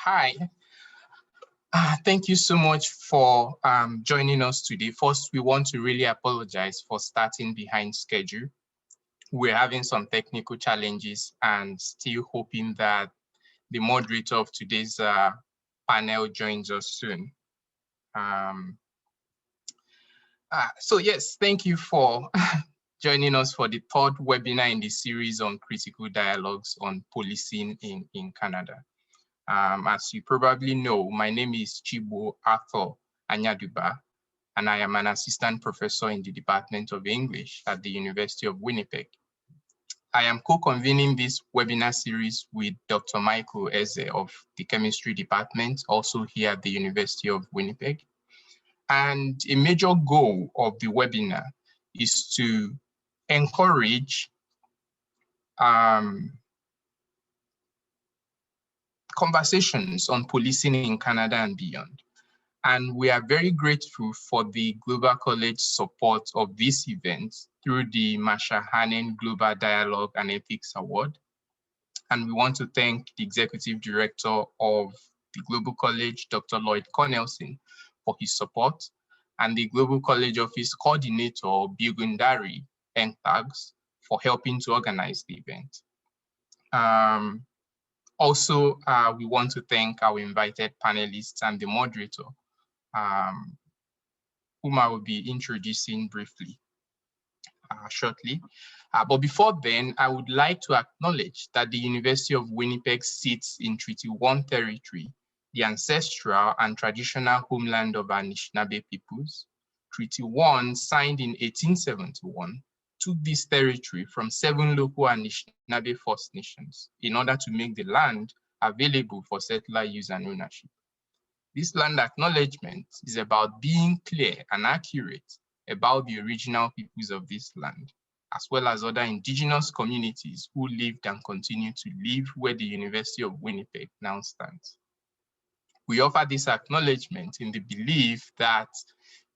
Hi. Thank you so much for joining us today. First, we want to really apologize for starting behind schedule. We're having some technical challenges and still hoping that the moderator of today's panel joins us soon. So yes, thank you for joining us for the third webinar in the series on critical dialogues on policing in Canada. As you probably know, my name is Chibo Arthur Anyaduba, and I am an assistant professor in the Department of English at the University of Winnipeg. I am co-convening this webinar series with Dr. Michael Eze of the Chemistry Department, also here at the University of Winnipeg. And a major goal of the webinar is to encourage conversations on policing in Canada and beyond. And we are very grateful for the Global College support of this event through the Masha Hanen Global Dialogue and Ethics Award. And we want to thank the Executive Director of the Global College, Dr. Lloyd Cornelson, for his support, and the Global College Office Coordinator, Bugundari Entags, for helping to organize the event. Also, we want to thank our invited panelists and the moderator, whom I will be introducing briefly shortly. But before then, I would like to acknowledge that the University of Winnipeg sits in Treaty 1 territory, the ancestral and traditional homeland of Anishinaabe peoples. Treaty 1, signed in 1871, took this territory from 7 local Anishinaabe First Nations in order to make the land available for settler use and ownership. This land acknowledgement is about being clear and accurate about the original peoples of this land, as well as other indigenous communities who lived and continue to live where the University of Winnipeg now stands. We offer this acknowledgement in the belief that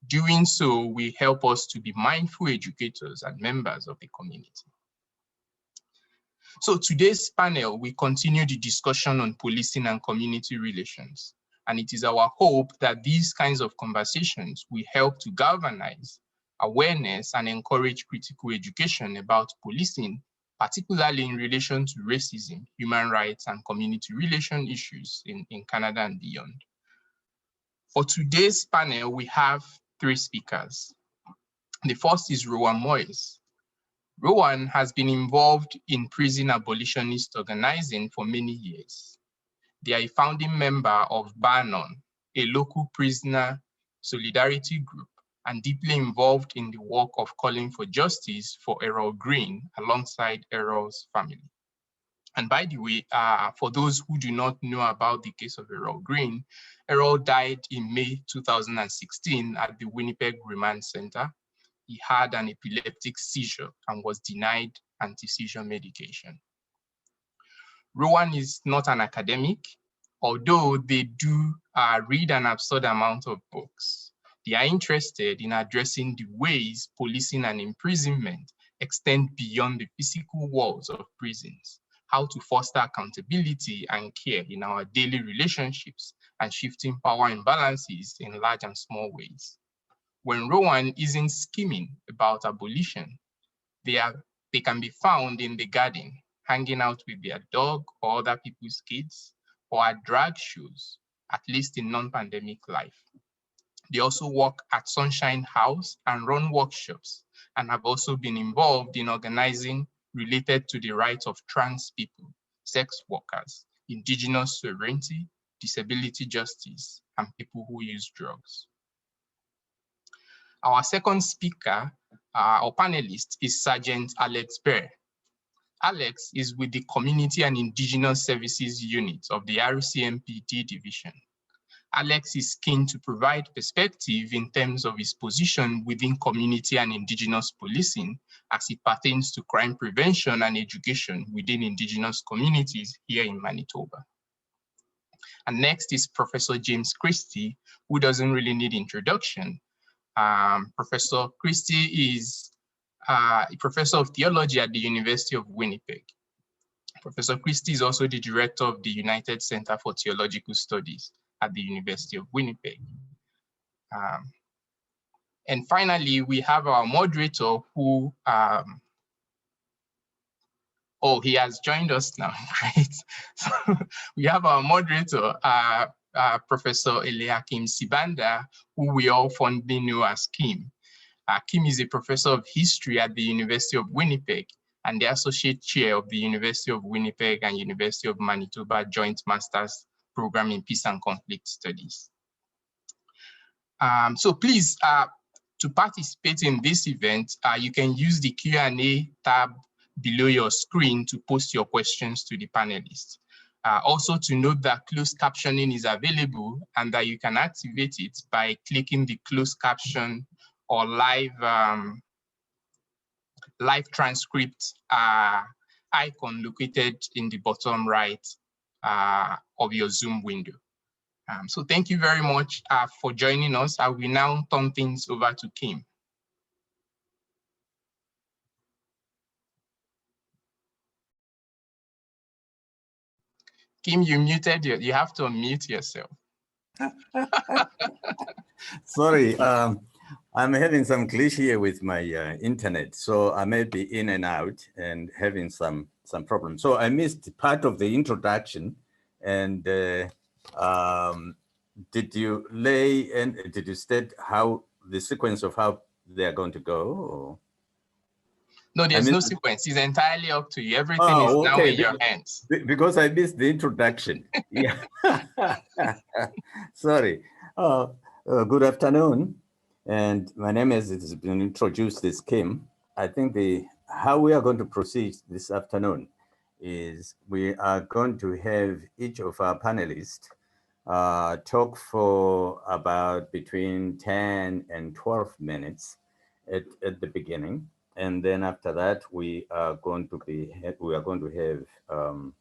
doing so will help us to be mindful educators and members of the community. So today's panel, we continue the discussion on policing and community relations. And it is our hope that these kinds of conversations will help to galvanize awareness and encourage critical education about policing, particularly in relation to racism, human rights, and community relation issues in Canada and beyond. For today's panel, we have 3 speakers. The first is Rowan Moyes. Rowan has been involved in prison abolitionist organizing for many years. They are a founding member of Barnon, a local prisoner solidarity group, and deeply involved in the work of calling for justice for Errol Green alongside Errol's family. And by the way, for those who do not know about the case of Errol Green, Errol died in May 2016 at the Winnipeg Remand Center. He had an epileptic seizure and was denied anti-seizure medication. Rowan is not an academic, although they do read an absurd amount of books. They are interested in addressing the ways policing and imprisonment extend beyond the physical walls of prisons, how to foster accountability and care in our daily relationships, and shifting power imbalances in large and small ways. When Rowan isn't scheming about abolition, they can be found in the garden, hanging out with their dog or other people's kids, or at drag shows, at least in non-pandemic life. They also work at Sunshine House and run workshops, and have also been involved in organizing related to the rights of trans people, sex workers, indigenous sovereignty, disability justice, and people who use drugs. Our second speaker, or panelist, is Sergeant Alex Bear. Alex is with the Community and Indigenous Services Unit of the RCMPD Division. Alex is keen to provide perspective in terms of his position within community and indigenous policing as it pertains to crime prevention and education within indigenous communities here in Manitoba. And next is Professor James Christie, who doesn't really need introduction. Professor Christie is a professor of theology at the University of Winnipeg. Professor Christie is also the director of the United Center for Theological Studies at the University of Winnipeg. And finally, we have our moderator who, oh, he has joined us now, great. So we have our moderator, Professor Eliakim Sibanda, who we all fondly know as Kim. Kim is a professor of history at the University of Winnipeg and the associate chair of the University of Winnipeg and University of Manitoba Joint Masters Program in Peace and Conflict Studies. So please, to participate in this event, you can use the Q&A tab below your screen to post your questions to the panelists. Also to note that closed captioning is available and that you can activate it by clicking the closed caption or live transcript icon located in the bottom right of your Zoom window. So thank you very much for joining us. I will now turn things over to Kim. Kim, you muted, you have to unmute yourself. Sorry, I'm having some glitch here with my internet, so I may be in and out and having some problems. So I missed part of the introduction, and did you did you state how the sequence of how they are going to go? Or? No, there's no sequence. It's entirely up to you. Everything is now in your hands. Because I missed the introduction. Yeah. Sorry. Good afternoon. And my name, as it has been introduced, is Kim. I think how we are going to proceed this afternoon is we are going to have each of our panelists talk for about between 10 and 12 minutes at the beginning. And then after that, we are going to have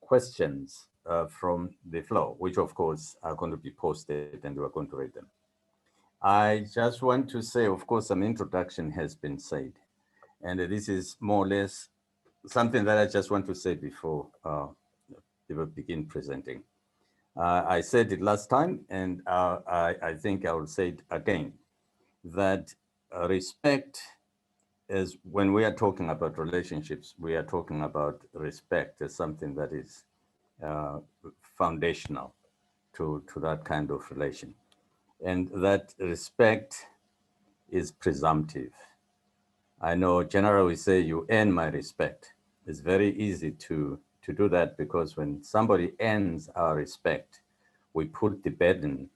questions from the floor, which of course are going to be posted and we're going to read them. I just want to say, of course, some introduction has been said, and this is more or less something that I just want to say before we begin presenting. I said it last time, and I think I will say it again, that respect is, when we are talking about relationships, we are talking about respect as something that is foundational to that kind of relation. And that respect is presumptive. I know generally we say you earn my respect. It's very easy to do that, because when somebody earns our respect, we put the burden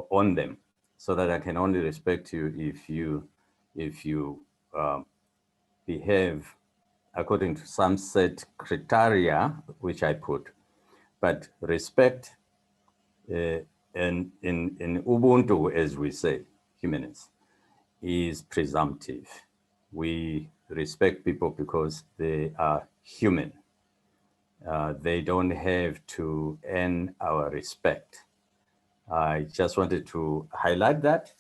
on them, so that I can only respect you if you behave according to some set criteria, which I put. But respect in Ubuntu, as we say, humanists, is presumptive. We respect people because they are human. They don't have to earn our respect. I just wanted to highlight that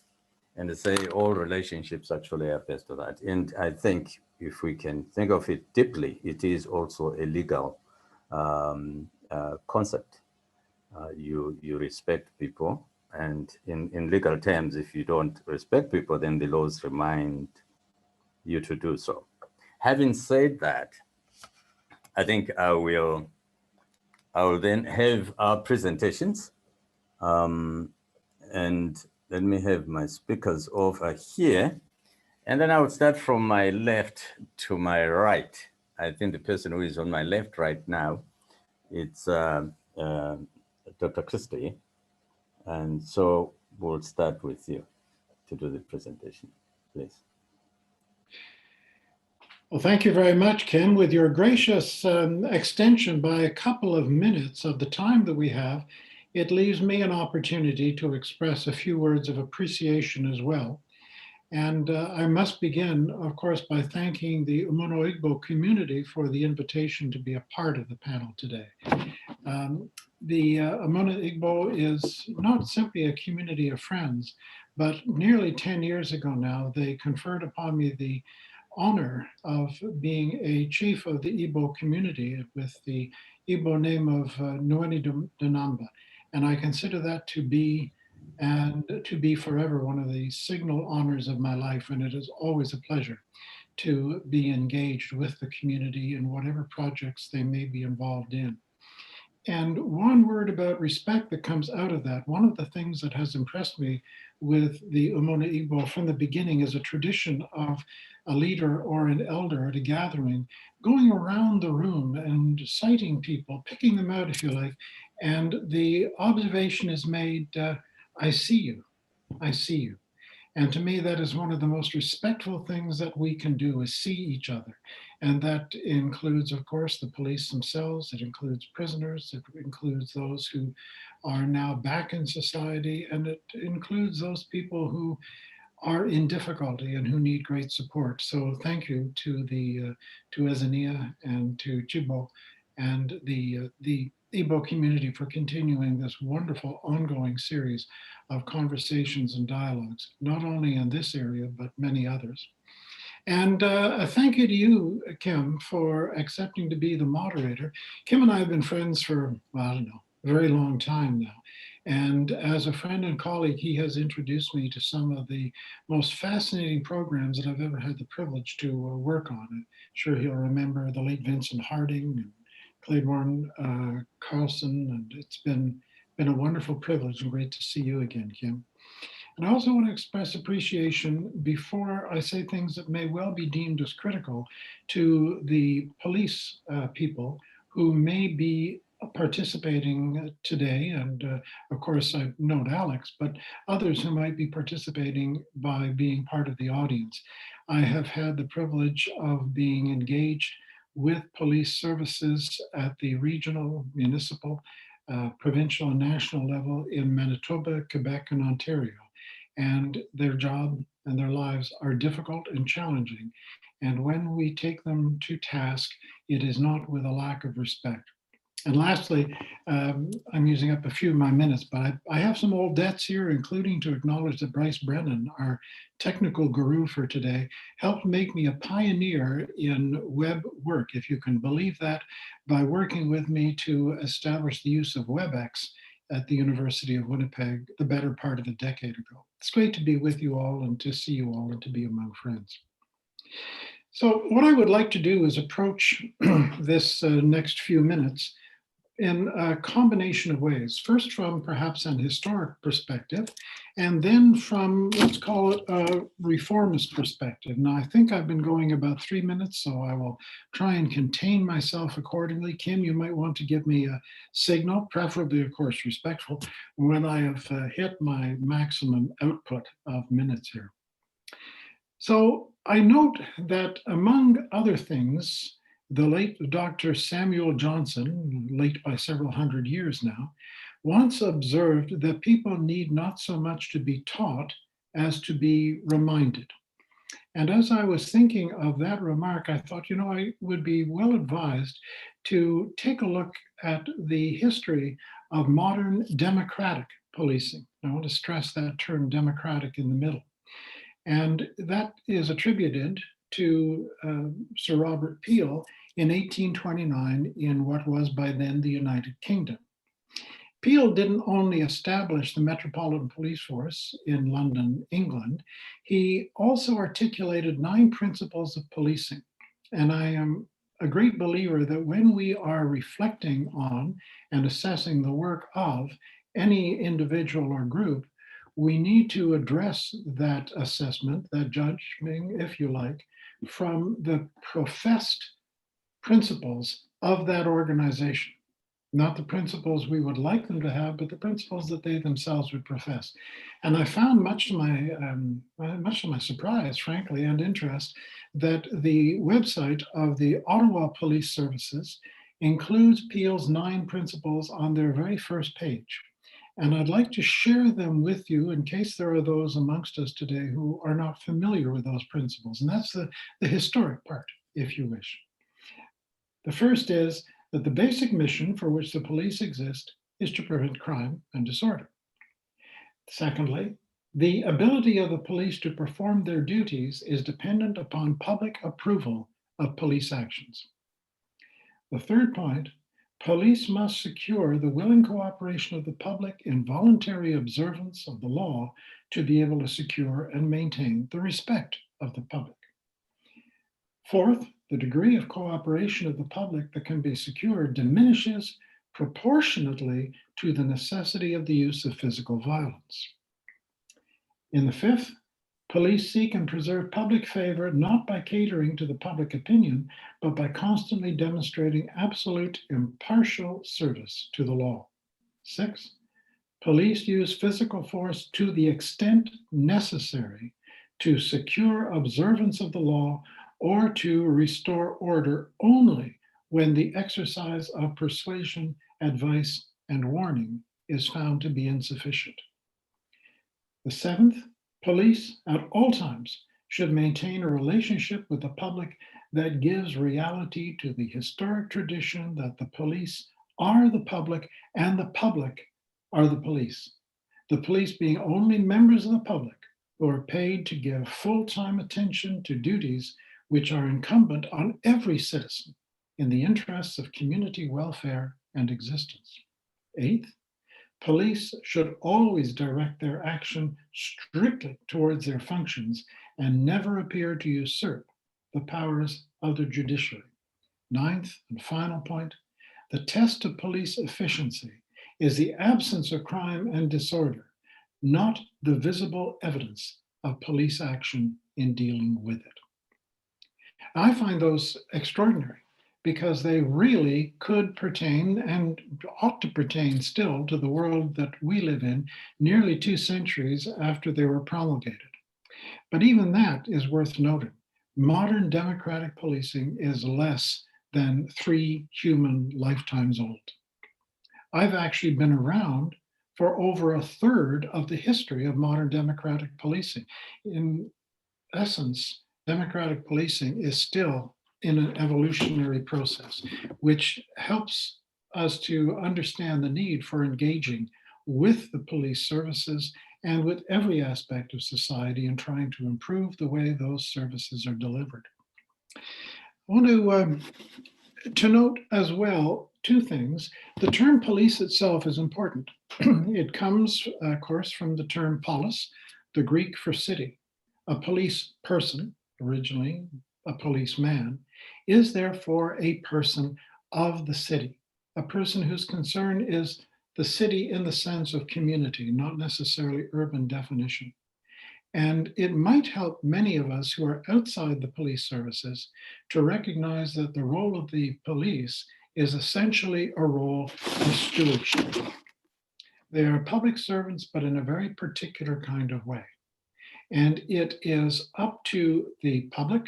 and to say all relationships actually are based on that. And I think if we can think of it deeply, it is also a legal concept. You respect people, and in legal terms, if you don't respect people, then the laws remind you to do so. Having said that, I think I will then have our presentations, and let me have my speakers over here, and then I will start from my left to my right. I think the person who is on my left right now, it's Dr. Christie, and so we'll start with you to do the presentation, please. Well, thank you very much, Kim. With your gracious extension by a couple of minutes of the time that we have, it leaves me an opportunity to express a few words of appreciation as well. And I must begin, of course, by thanking the Umuno Igbo community for the invitation to be a part of the panel today. The Umuno Igbo is not simply a community of friends, but nearly 10 years ago now, they conferred upon me the honor of being a chief of the Igbo community with the Igbo name of Nwani Danamba. And I consider that to be forever one of the signal honors of my life. And it is always a pleasure to be engaged with the community in whatever projects they may be involved in. And one word about respect that comes out of that, one of the things that has impressed me with the Umona Igbo from the beginning is a tradition of a leader or an elder at a gathering going around the room and citing people, picking them out if you like, and the observation is made, I see you, I see you. And to me, that is one of the most respectful things that we can do is see each other. And that includes, of course, the police themselves. It includes prisoners. It includes those who are now back in society. And it includes those people who are in difficulty and who need great support. So thank you to Ezania and to Chibo and the Igbo community for continuing this wonderful ongoing series of conversations and dialogues, not only in this area, but many others. And a thank you to you, Kim, for accepting to be the moderator. Kim and I have been friends for, well, I don't know, a very long time now. And as a friend and colleague, he has introduced me to some of the most fascinating programs that I've ever had the privilege to work on. I'm sure he'll remember the late Vincent Harding and Claiborne Carlson, and it's been a wonderful privilege and great to see you again, Kim. And I also want to express appreciation before I say things that may well be deemed as critical to the police people who may be participating today. And of course, I note Alex, but others who might be participating by being part of the audience. I have had the privilege of being engaged with police services at the regional, municipal, provincial and national level in Manitoba, Quebec, and Ontario. And their job and their lives are difficult and challenging. And when we take them to task, it is not with a lack of respect. And lastly, I'm using up a few of my minutes, but I have some old debts here, including to acknowledge that Bryce Brennan, our technical guru for today, helped make me a pioneer in web work, if you can believe that, by working with me to establish the use of WebEx at the University of Winnipeg the better part of a decade ago. It's great to be with you all and to see you all and to be among friends. So what I would like to do is approach this next few minutes in a combination of ways. First, from perhaps an historic perspective, and then from, let's call it a reformist perspective. Now, I think I've been going about 3 minutes, so I will try and contain myself accordingly. Kim, you might want to give me a signal, preferably, of course, respectful, when I have hit my maximum output of minutes here. So I note that among other things, the late Dr. Samuel Johnson, late by several hundred years now, once observed that people need not so much to be taught as to be reminded. And as I was thinking of that remark, I thought, you know, I would be well advised to take a look at the history of modern democratic policing. I want to stress that term democratic in the middle. And that is attributed to Sir Robert Peel in 1829 in what was by then the United Kingdom. Peel didn't only establish the Metropolitan Police Force in London, England, he also articulated 9 principles of policing. And I am a great believer that when we are reflecting on and assessing the work of any individual or group, we need to address that assessment, that judging, if you like, from the professed principles of that organization. Not the principles we would like them to have, but the principles that they themselves would profess. And I found, much to my surprise, frankly, and interest, that the website of the Ottawa Police Services includes Peel's 9 principles on their very first page. And I'd like to share them with you in case there are those amongst us today who are not familiar with those principles. And that's the historic part, if you wish. The first is that the basic mission for which the police exist is to prevent crime and disorder. Secondly, The ability of the police to perform their duties is dependent upon public approval of police actions. The third point, police must secure the willing cooperation of the public in voluntary observance of the law to be able to secure and maintain the respect of the public. Fourth, the degree of cooperation of the public that can be secured diminishes proportionately to the necessity of the use of physical violence. In the fifth, police seek and preserve public favor not by catering to the public opinion, but by constantly demonstrating absolute impartial service to the law. Six, police use physical force to the extent necessary to secure observance of the law or to restore order only when the exercise of persuasion, advice, and warning is found to be insufficient. The seventh, police at all times should maintain a relationship with the public that gives reality to the historic tradition that the police are the public and the public are the police. The police being only members of the public who are paid to give full-time attention to duties which are incumbent on every citizen in the interests of community welfare and existence. Eighth, police should always direct their action strictly towards their functions and never appear to usurp the powers of the judiciary. Ninth and final point, the test of police efficiency is the absence of crime and disorder, not the visible evidence of police action in dealing with it. I find those extraordinary because they really could pertain and ought to pertain still to the world that we live in nearly 2 centuries after they were promulgated. But even that is worth noting. Modern democratic policing is less than 3 human lifetimes old. I've actually been around for over a third of the history of modern democratic policing. In essence, democratic policing is still in an evolutionary process, which helps us to understand the need for engaging with the police services and with every aspect of society and trying to improve the way those services are delivered. I want to note as well 2 things. The term police itself is important. It comes, of course, from the term polis, the Greek for city. A police person, originally a policeman, is therefore a person of the city, a person whose concern is the city in the sense of community, not necessarily urban definition. And it might help many of us who are outside the police services to recognize that the role of the police is essentially a role of stewardship. They are public servants, but in a very particular kind of way. And it is up to the public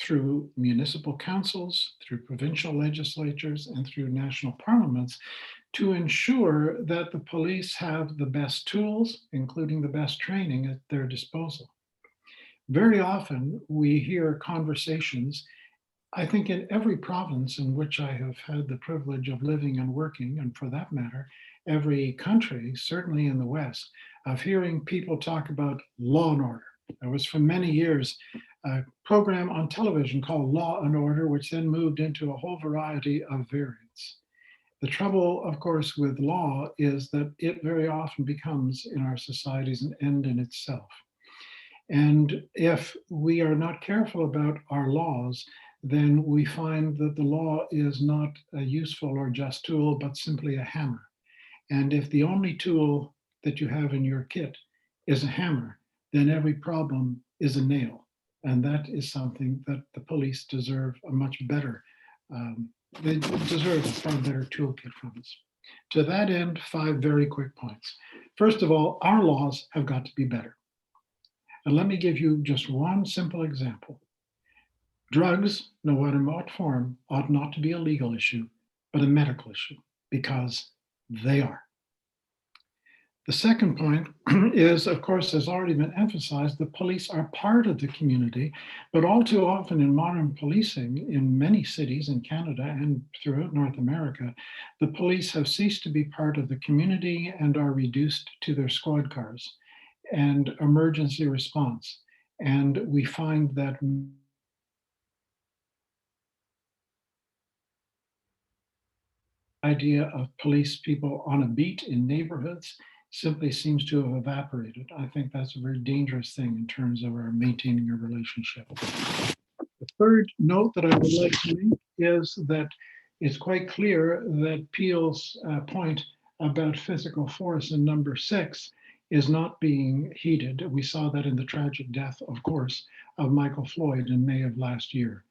through municipal councils, through provincial legislatures, and through national parliaments to ensure that the police have the best tools, including the best training at their disposal. Very often we hear conversations, I think in every province in which I have had the privilege of living and working, and for that matter, every country, certainly in the West, of hearing people talk about law and order. There was for many years a program on television called Law and Order, which then moved into a whole variety of variants. The trouble, of course, with law is that it very often becomes in our societies an end in itself. And if we are not careful about our laws, then we find that the law is not a useful or just tool, but simply a hammer. And if the only tool that you have in your kit is a hammer, then every problem is a nail. And that is something that the police deserve a much better, they deserve a far better toolkit from us. To that end, 5 very quick points. First of all, our laws have got to be better. And let me give you just one simple example. Drugs, no matter what form, ought not to be a legal issue, but a medical issue, because they are. The second point is, of course, has already been emphasized, the police are part of the community, but all too often in modern policing in many cities in Canada and throughout North America, the police have ceased to be part of the community and are reduced to their squad cars. and emergency response. And we find that idea of police people on a beat in neighborhoods simply seems to have evaporated. I think that's a very dangerous thing in terms of our maintaining a relationship. The third note that I would like to make is that it's quite clear that Peel's point about physical force in number 6 is not being heeded. We saw that in the tragic death, of course, of Michael Floyd in May of last year.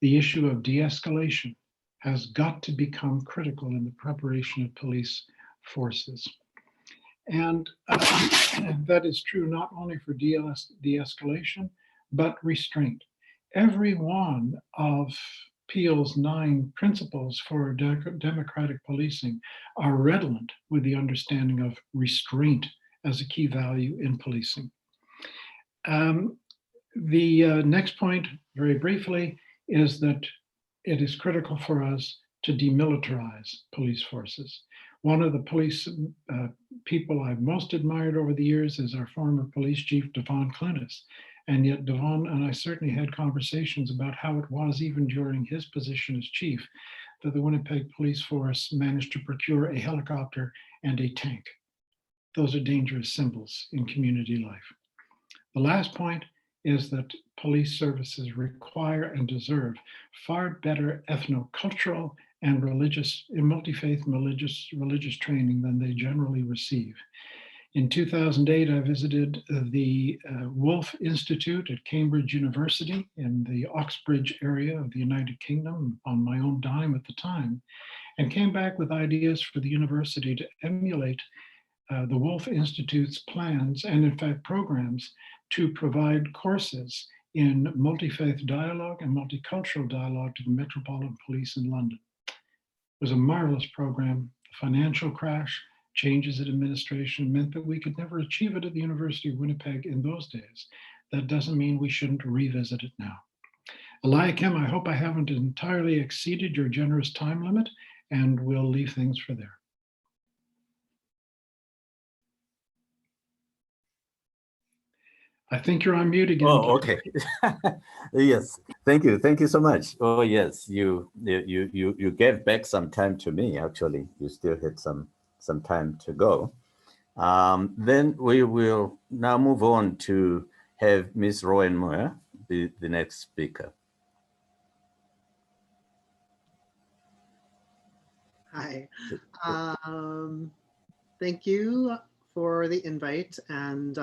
The issue of de-escalation has got to become critical in the preparation of police forces. And that is true not only for de-escalation, but restraint. Every one of Peel's 9 principles for democratic policing are redolent with the understanding of restraint as a key value in policing. The next point, very briefly, is that it is critical for us to demilitarize police forces. One of the police people I've most admired over the years is our former police chief, Devon Clunas. And yet Devon and I certainly had conversations about how it was even during his position as chief that the Winnipeg police force managed to procure a helicopter and a tank. Those are dangerous symbols in community life. The last point is that police services require and deserve far better ethnocultural and multi-faith religious training than they generally receive. In 2008, I visited the Wolf Institute at Cambridge University in the Oxbridge area of the United Kingdom on my own dime at the time, and came back with ideas for the university to emulate the Wolf Institute's plans and in fact programs to provide courses in multi-faith dialogue and multicultural dialogue to the Metropolitan Police in London. It was a marvelous program. The financial crash, changes in administration meant that we could never achieve it at the University of Winnipeg in those days. That doesn't mean we shouldn't revisit it now. Eliakim, I hope I haven't entirely exceeded your generous time limit, and we'll leave things for there. I think you're on mute again. Oh, okay. Yes, thank you so much. Oh, yes, you gave back some time to me. Actually, you still had some time to go. Then we will now move on to have Ms. Rowan Moore be the next speaker. Hi. Thank you for the invite and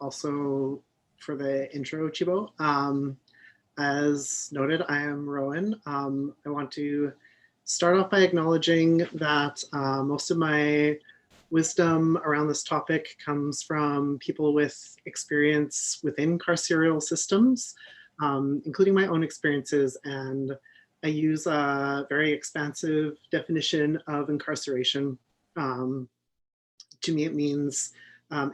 also for the intro, Chibo. As noted, I am Rowan. I want to start off by acknowledging that most of my wisdom around this topic comes from people with experience within carceral systems, including my own experiences. And I use a very expansive definition of incarceration. To me, it means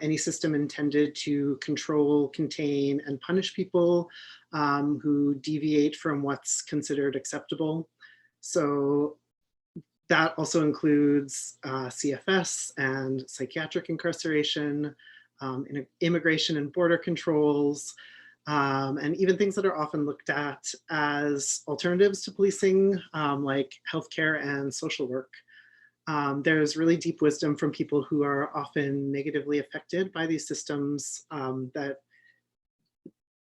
any system intended to control, contain, and punish people who deviate from what's considered acceptable. So that also includes CFS and psychiatric incarceration, immigration and border controls, and even things that are often looked at as alternatives to policing, like healthcare and social work. There's really deep wisdom from people who are often negatively affected by these systems that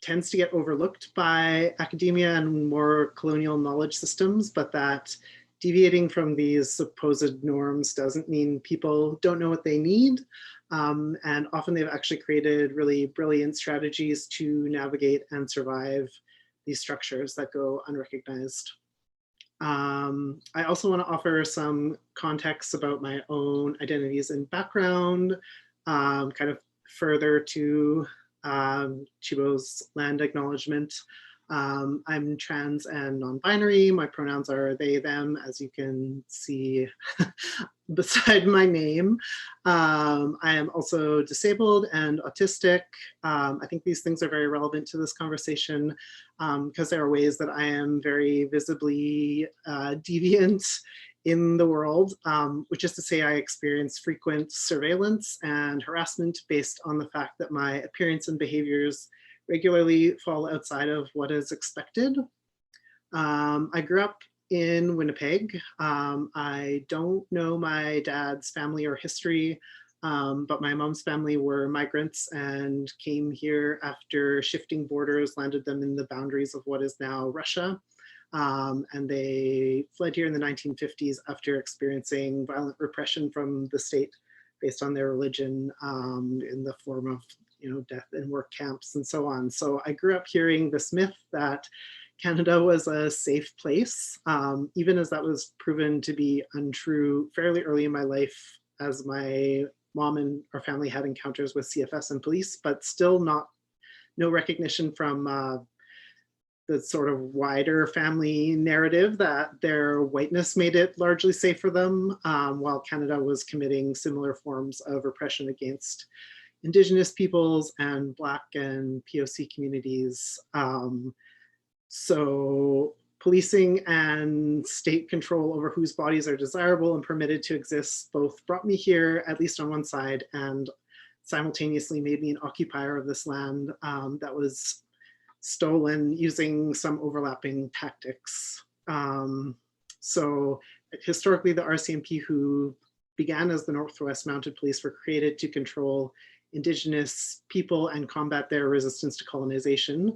tends to get overlooked by academia and more colonial knowledge systems, but that deviating from these supposed norms doesn't mean people don't know what they need. And often they've actually created really brilliant strategies to navigate and survive these structures that go unrecognized. I also want to offer some context about my own identities and background, kind of further to Chibo's land acknowledgement. I'm trans and non-binary. My pronouns are they, them, as you can see beside my name. I am also disabled and autistic. I think these things are very relevant to this conversation because there are ways that I am very visibly deviant in the world, which is to say I experience frequent surveillance and harassment based on the fact that my appearance and behaviors regularly fall outside of what is expected. I grew up in Winnipeg. I don't know my dad's family or history, but my mom's family were migrants and came here after shifting borders, landed them in the boundaries of what is now Russia. And they fled here in the 1950s after experiencing violent repression from the state based on their religion, in the form of, death in work camps and so on. So I grew up hearing this myth that Canada was a safe place, even as that was proven to be untrue fairly early in my life, as my mom and our family had encounters with CFS and police, but still no recognition from the sort of wider family narrative that their whiteness made it largely safe for them, while Canada was committing similar forms of repression against Indigenous peoples and Black and POC communities. So policing and state control over whose bodies are desirable and permitted to exist both brought me here, at least on one side, and simultaneously made me an occupier of this land that was stolen using some overlapping tactics. So historically, the RCMP, who began as the Northwest Mounted Police, were created to control Indigenous people and combat their resistance to colonization.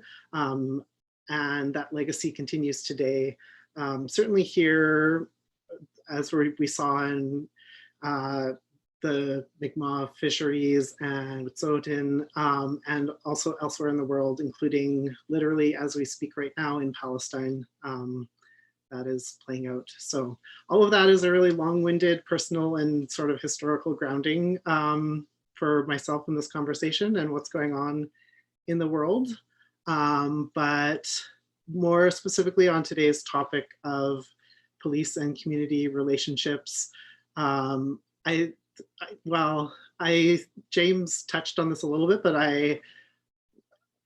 And that legacy continues today. Certainly here, as we saw in the Mi'kmaq fisheries and Wet'suwet'en, and also elsewhere in the world, including literally as we speak right now in Palestine, that is playing out. So all of that is a really long-winded personal and sort of historical grounding for myself in this conversation and what's going on in the world. But more specifically on today's topic of police and community relationships, James touched on this a little bit, but I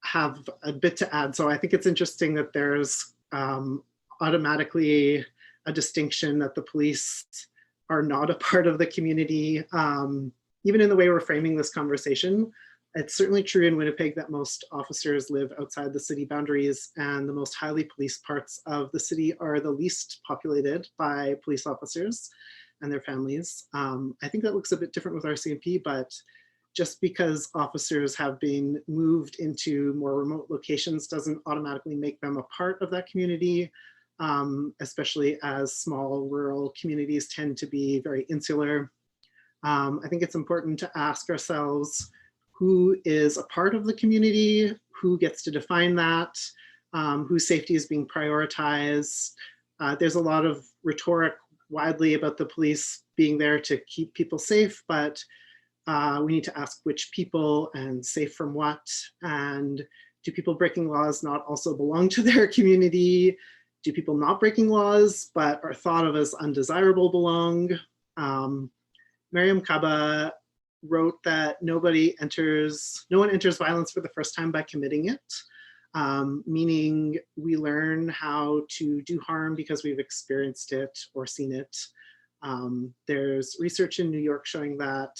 have a bit to add. So I think it's interesting that there's automatically a distinction that the police are not a part of the community, even in the way we're framing this conversation. It's certainly true in Winnipeg that most officers live outside the city boundaries, and the most highly policed parts of the city are the least populated by police officers and their families. I think that looks a bit different with RCMP, but just because officers have been moved into more remote locations doesn't automatically make them a part of that community, especially as small rural communities tend to be very insular. I think it's important to ask ourselves who is a part of the community, who gets to define that, whose safety is being prioritized. There's a lot of rhetoric widely about the police being there to keep people safe, but we need to ask which people and safe from what, and do people breaking laws not also belong to their community? Do people not breaking laws but are thought of as undesirable belong? Mariam Kaba wrote that no one enters violence for the first time by committing it, meaning we learn how to do harm because we've experienced it or seen it. There's research in New York showing that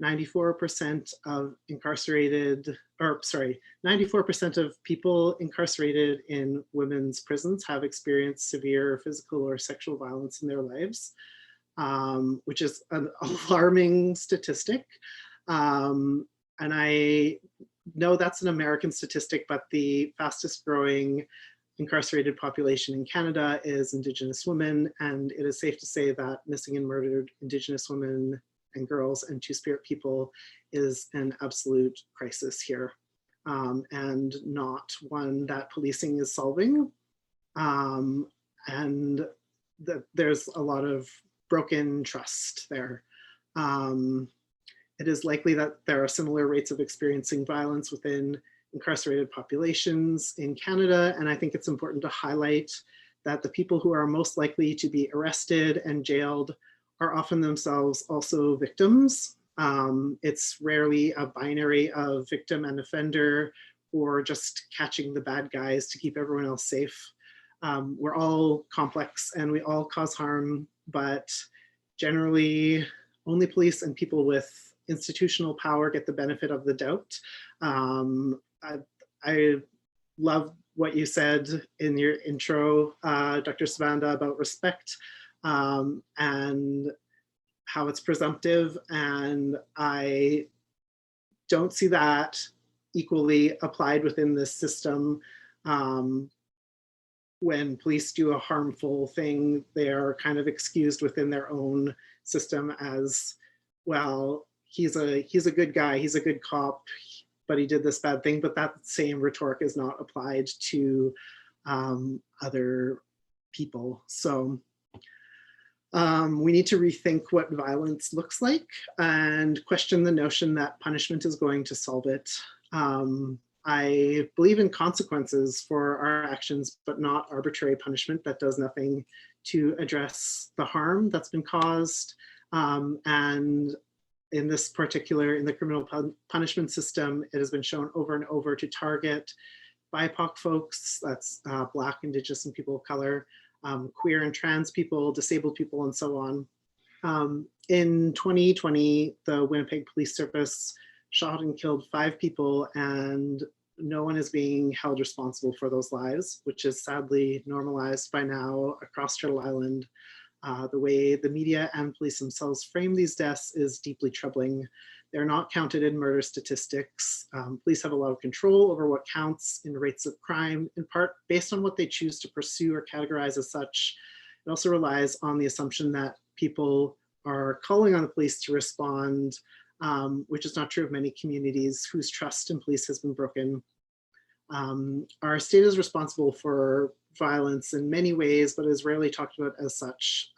94% of 94% of people incarcerated in women's prisons have experienced severe physical or sexual violence in their lives, which is an alarming statistic. And I know that's an American statistic, but the fastest growing incarcerated population in Canada is Indigenous women. And it is safe to say that missing and murdered Indigenous women and girls and Two-Spirit people is an absolute crisis here, and not one that policing is solving. And there's a lot of broken trust there. It is likely that there are similar rates of experiencing violence within incarcerated populations in Canada. And I think it's important to highlight that the people who are most likely to be arrested and jailed are often themselves also victims. It's rarely a binary of victim and offender or just catching the bad guys to keep everyone else safe. we're all complex and we all cause harm, but generally only police and people with institutional power get the benefit of the doubt. I love what you said in your intro, Dr. Savanda, about respect and how it's presumptive. And I don't see that equally applied within this system. When police do a harmful thing, they're kind of excused within their own system as, well, he's a good guy, he's a good cop, but he did this bad thing. But that same rhetoric is not applied to other people. So we need to rethink what violence looks like and question the notion that punishment is going to solve it. I believe in consequences for our actions, but not arbitrary punishment that does nothing to address the harm that's been caused. And in this particular, in the criminal punishment system, it has been shown over and over to target BIPOC folks, that's Black, Indigenous, and people of color, queer and trans people, disabled people, and so on. In 2020, the Winnipeg Police Service shot and killed 5 people, and no one is being held responsible for those lives, which is sadly normalized by now across Turtle Island. The way the media and police themselves frame these deaths is deeply troubling. They're not counted in murder statistics. Police have a lot of control over what counts in rates of crime, in part based on what they choose to pursue or categorize as such. It also relies on the assumption that people are calling on the police to respond, which is not true of many communities whose trust in police has been broken. Our state is responsible for violence in many ways, but is rarely talked about as such.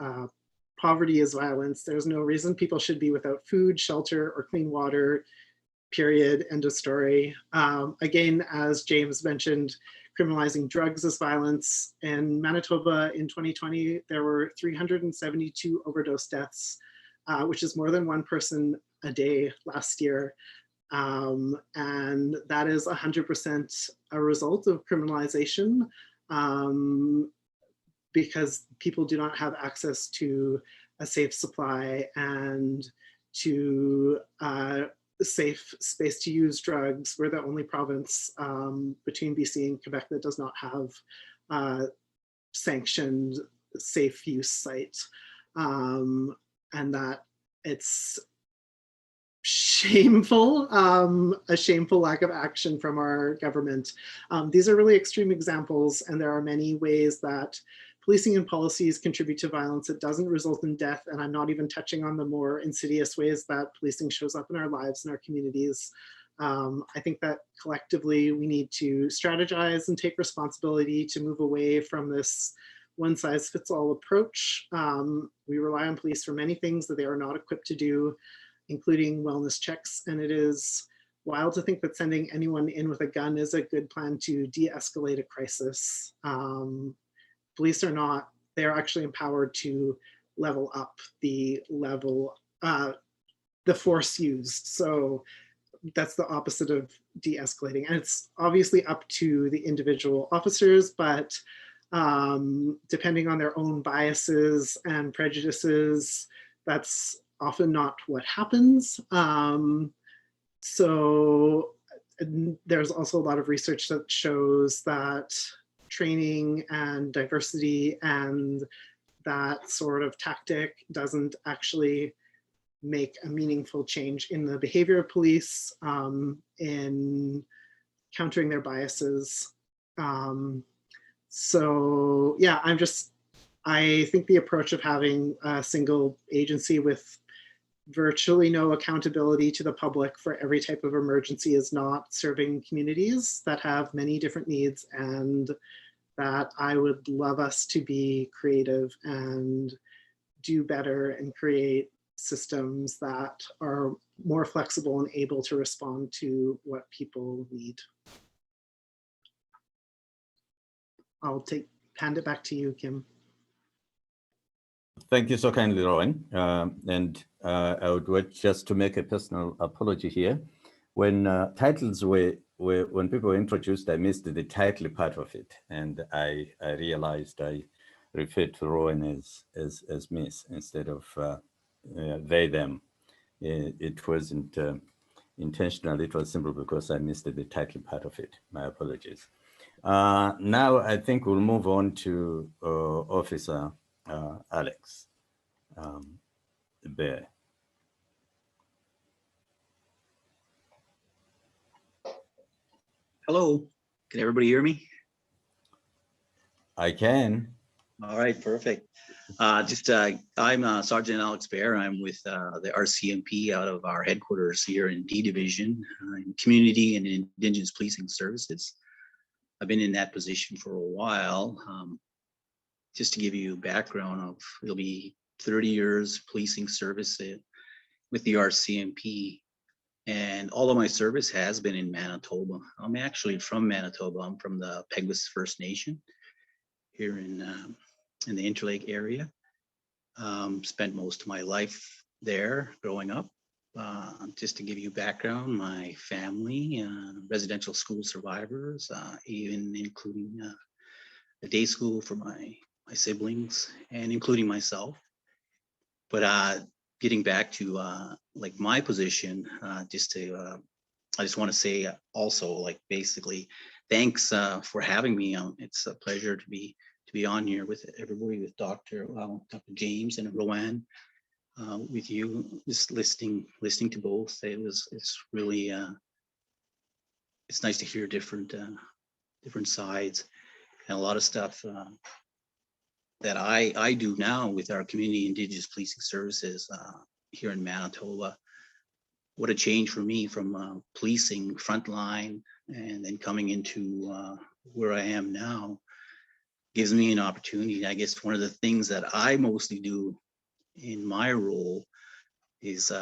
Poverty is violence. There's no reason people should be without food, shelter, or clean water, period, end of story. Again, as James mentioned, criminalizing drugs is violence. In Manitoba in 2020, there were 372 overdose deaths, which is more than 1 person a day last year. And that is 100% a result of criminalization, because people do not have access to a safe supply and to a safe space to use drugs. We're the only province between BC and Quebec that does not have sanctioned safe use site, and that it's shameful, a shameful lack of action from our government. These are really extreme examples, and there are many ways that policing and policies contribute to violence that doesn't result in death, and I'm not even touching on the more insidious ways that policing shows up in our lives and our communities. I think that collectively we need to strategize and take responsibility to move away from this one-size-fits-all approach. We rely on police for many things that they are not equipped to do, including wellness checks, and it is wild to think that sending anyone in with a gun is a good plan to de-escalate a crisis. Police are not, they are actually empowered to level up the level, the force used. So that's the opposite of de-escalating. And it's obviously up to the individual officers, but depending on their own biases and prejudices, that's often not what happens. So there's also a lot of research that shows that training and diversity and that sort of tactic doesn't actually make a meaningful change in the behavior of police, in countering their biases. So yeah, I think the approach of having a single agency with virtually no accountability to the public for every type of emergency is not serving communities that have many different needs, and that I would love us to be creative and do better and create systems that are more flexible and able to respond to what people need. I'll hand it back to you, Kim. Thank you so kindly, Rowan. I would just to make a personal apology here. when titles when people were introduced, I missed the title part of it, and I realized I referred to Rowan as Miss instead of they them. It wasn't intentional. It was simply because I missed the title part of it. My apologies. Now I think we'll move on to Officer Alex Bear. Hello, can everybody hear me? I can. All right, perfect. I'm Sergeant Alex Bear. I'm with the RCMP out of our headquarters here in D Division in Community and Indigenous Policing Services. I've been in that position for a while. Just to give you a background of, it'll be 30 years policing service with the RCMP. And all of my service has been in Manitoba. I'm actually from Manitoba. I'm from the Peguis First Nation here in the Interlake area. Spent most of my life there growing up. Just to give you background, my family, residential school survivors, even including a day school for my siblings and including myself. But getting back to like my position, I just want to say also, like, basically, thanks for having me. It's a pleasure to be on here with everybody, with Dr. James and Rowan, with you, just listening to both. It's really it's nice to hear different sides, and a lot of stuff that I do now with our community Indigenous policing services here in Manitoba. What a change for me from policing frontline and then coming into where I am now. Gives me an opportunity. I guess one of the things that I mostly do in my role is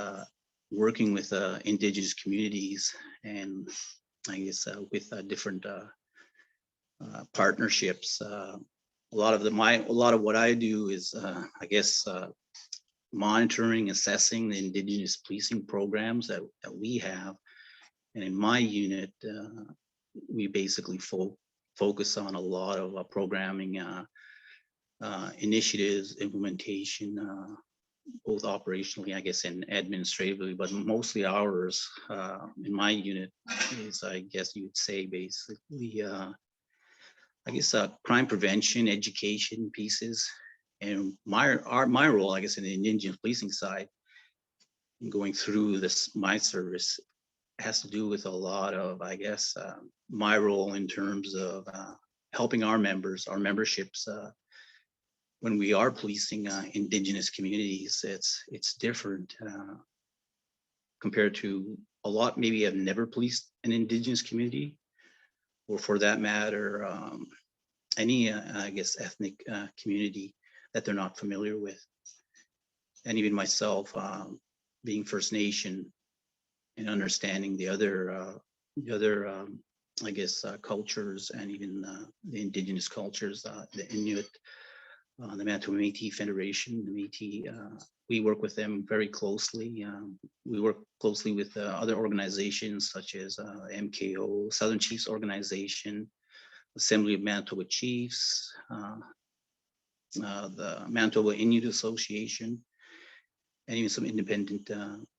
working with Indigenous communities, and I guess with different partnerships. A lot of what I do is, I guess, monitoring, assessing the Indigenous policing programs that we have. And in my unit, we basically focus on a lot of programming initiatives, implementation, both operationally, I guess, and administratively, but mostly ours in my unit is, I guess you would say, basically, I guess crime prevention, education pieces, and my role, I guess, in the Indigenous policing side, going through my service, has to do with a lot of, I guess, my role in terms of helping our members, our memberships, when we are policing Indigenous communities. It's different compared to a lot maybe have never policed an Indigenous community, or for that matter, any, I guess, ethnic community that they're not familiar with. And even myself, being First Nation and understanding the other I guess, cultures, and even the Indigenous cultures, the Inuit, the Manitoba Métis Federation, the Métis, we work with them very closely. We work closely with other organizations such as MKO, Southern Chiefs Organization, Assembly of Manitoba Chiefs, the Manitoba Inuit Association, and even some independent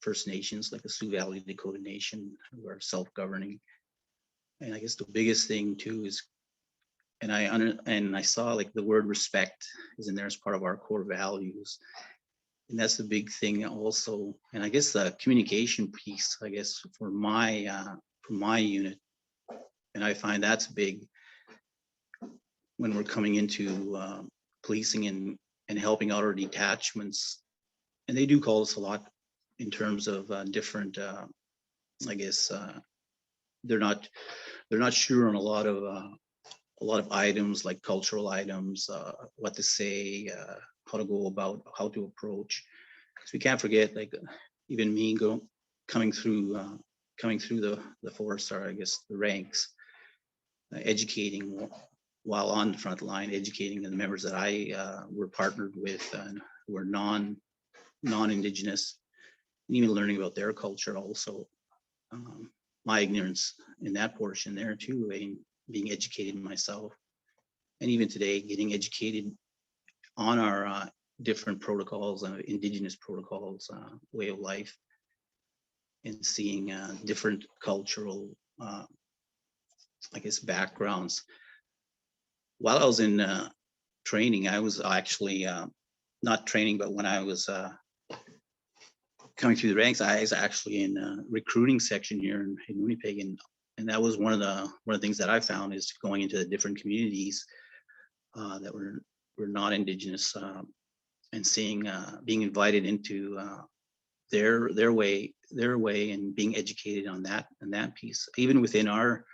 First Nations like the Sioux Valley Dakota Nation, who are self-governing. And I guess the biggest thing too is, and I saw like the word respect is in there as part of our core values. And that's the big thing also. And I guess the communication piece, I guess, for my unit, and I find that's big when we're coming into policing and helping out our detachments. And they do call us a lot in terms of different, I guess, they're not sure on a lot of items, like cultural items, what to say, how to go about, how to approach. Because we can't forget, like, even me coming through the force, or I guess the ranks, educating while on the front line, educating the members that I were partnered with, who were non-Indigenous, and even learning about their culture also. my ignorance in that portion there too, and being educated myself. And even today, getting educated on our different protocols, Indigenous protocols, way of life, and seeing different cultural, I guess, backgrounds. While I was in training, I was actually not training, but when I was coming through the ranks, I was actually in a recruiting section here in Winnipeg, and that was one of the things that I found is going into the different communities that were not Indigenous, and seeing being invited into their way and being educated on that piece. Even within our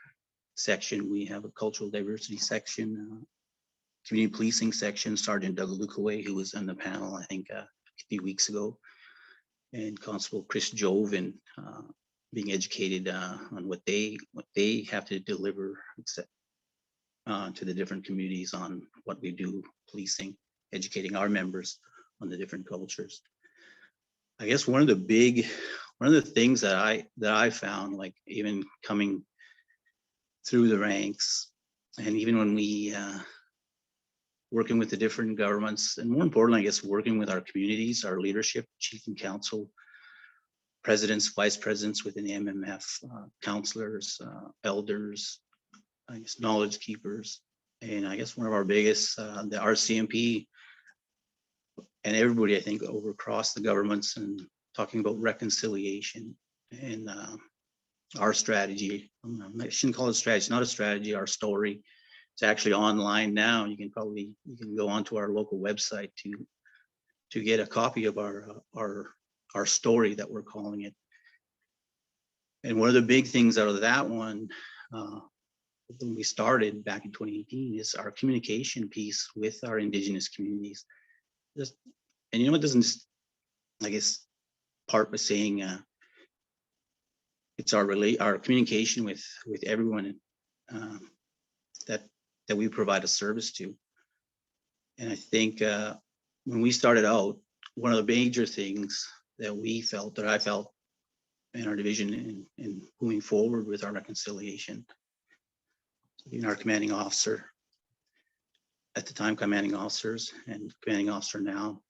section, we have a cultural diversity section, community policing section. Sergeant Doug Lukaway, who was on the panel, I think a few weeks ago, and Constable Chris Joven, being educated on what they have to deliver to the different communities on what we do policing, educating our members on the different cultures. I guess one of the things that I found, like even coming through the ranks, and even when we working with the different governments, and more importantly, I guess, working with our communities, our leadership, chief and council, presidents, vice presidents within the MMF, counselors, elders, I guess, knowledge keepers, and I guess one of our biggest, the RCMP, and everybody, I think, over across the governments, and talking about reconciliation and our strategy. I shouldn't call it a strategy, it's not a strategy, our story. It's actually online now. You can go onto our local website to get a copy of our story that we're calling it. And one of the big things out of that one, when we started back in 2018, is our communication piece with our Indigenous communities. And you know, it doesn't just, I guess, part with saying it's our communication with everyone that we provide a service to. And I think when we started out, one of the major things that I felt in our division in moving forward with our reconciliation, being our commanding officer, at the time commanding officers, and commanding officer now,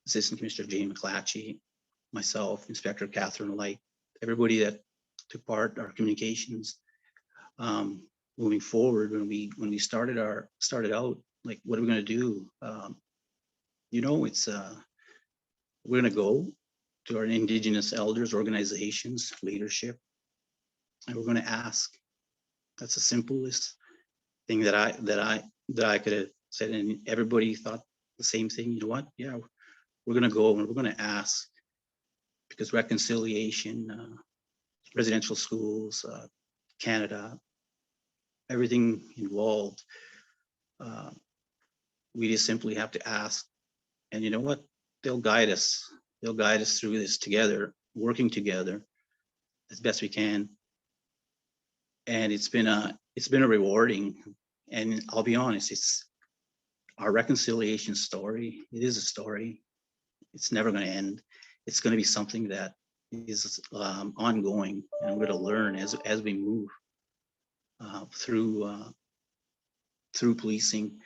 Assistant Commissioner Jane McClatchy, myself, Inspector Catherine Light, everybody that took part in our communications, moving forward, when we started out, like, what are we going to do? You know, it's we're going to go to our Indigenous elders, organizations, leadership, and we're going to ask. That's the simplest thing that I could have said, and everybody thought the same thing. You know what? Yeah, we're going to go and we're going to ask, because reconciliation, residential schools, Canada, everything involved, we just simply have to ask. And you know what? They'll guide us. They'll guide us through this together, working together as best we can. And it's been a rewarding, and I'll be honest, it's our reconciliation story. It is a story. It's never going to end. It's going to be something that is ongoing, and we're going to learn as we move through policing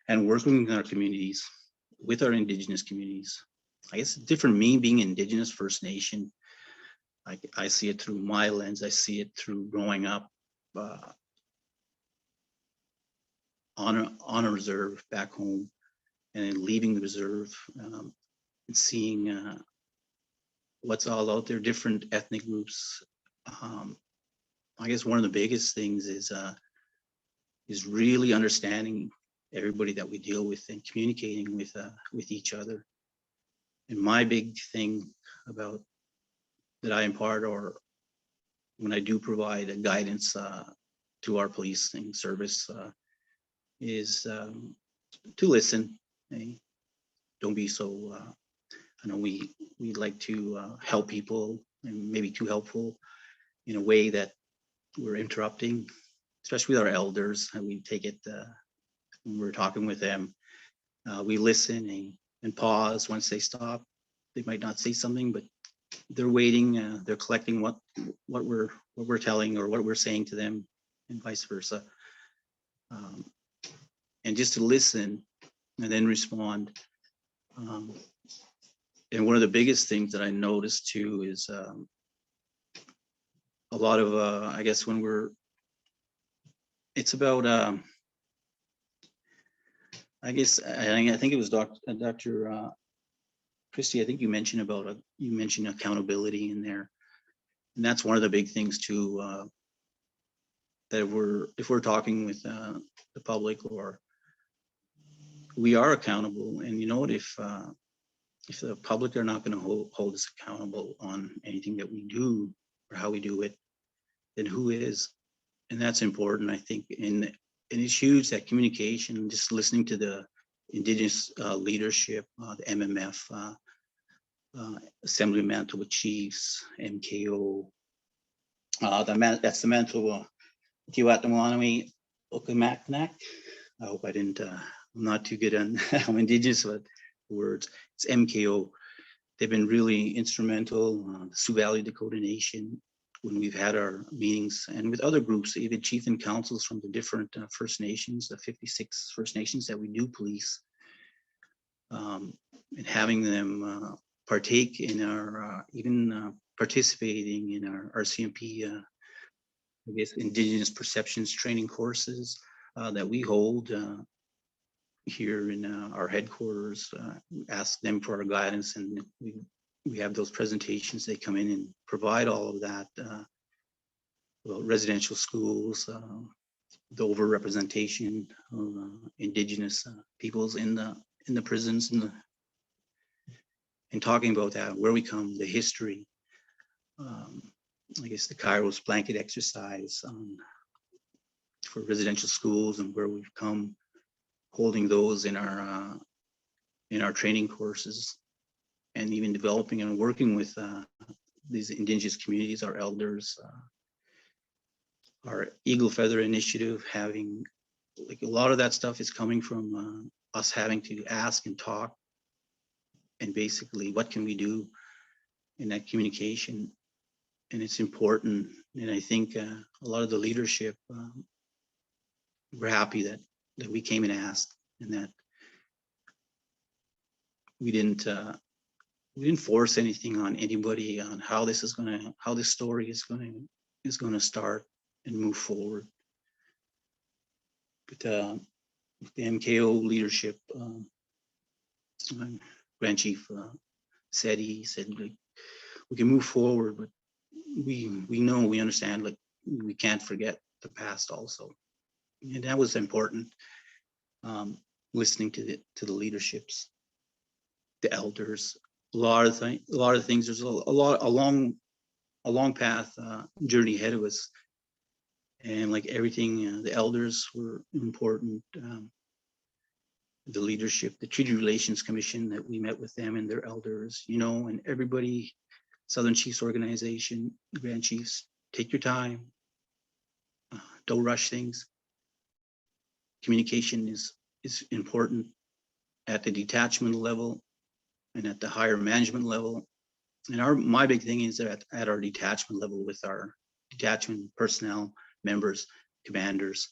and working in our communities, with our Indigenous communities. I guess it's different, me being Indigenous First Nation. I see it through my lens. I see it through growing up on a reserve back home, and then leaving the reserve, and seeing what's all out there, different ethnic groups. I guess one of the biggest things is really understanding everybody that we deal with and communicating with each other. And my big thing about that I impart, or when I do provide a guidance to our policing service, is to listen. Hey, don't be so. I know we like to help people, and maybe too helpful in a way that we're interrupting, especially with our elders. And we take it when we're talking with them. We listen and pause once they stop. They might not say something, but they're waiting, they're collecting what we're telling or what we're saying to them, and vice versa. And just to listen and then respond. And one of the biggest things that I noticed too is a lot of, I guess when it's about, I guess, I think it was Dr. Christie, I think you mentioned about, you mentioned accountability in there. And that's one of the big things too, that if we're talking with the public, or we are accountable. And you know what, if the public are not going to hold us accountable on anything that we do or how we do it, then who is? And that's important, I think. And it's huge, that communication, just listening to the Indigenous leadership, the MMF, Assembly of Manitoba Chiefs, MKO, that's the Manitoba Tiwatamwanami Okamaknak. I hope I didn't, I'm not too good on I'm Indigenous words. It's MKO. They've been really instrumental, the Sioux Valley Dakota Nation, when we've had our meetings, and with other groups, even chief and councils from the different First Nations, the 56 First Nations that we do police, and having them partake in our, even participating in our RCMP, I guess, Indigenous perceptions training courses that we hold here in our headquarters. Ask them for our guidance, and we have those presentations. They come in and provide all of that. Well, residential schools, the overrepresentation of Indigenous peoples in the prisons, and talking about that, where we come, the history. I guess the Kairos blanket exercise for residential schools and where we've come, holding those in our training courses, and even developing and working with these Indigenous communities, our elders, our Eagle Feather Initiative, having, like, a lot of that stuff is coming from us having to ask and talk, and basically what can we do in that communication. And it's important. And I think a lot of the leadership, we're happy that we came and asked, and that we didn't force anything on anybody on how this story is going to start and move forward. But the MKO leadership, Grand Chief said, like, we can move forward, but we understand, like, we can't forget the past also. And that was important, listening to the leaderships, the elders, a lot of things. There's a long path, journey ahead of us, and like everything, the elders were important. The leadership, the Treaty Relations Commission, that we met with them and their elders, and everybody, Southern Chiefs Organization, Grand Chiefs, take your time, don't rush things. Communication is important at the detachment level and at the higher management level. And my big thing is that at our detachment level, with our detachment personnel, members, commanders,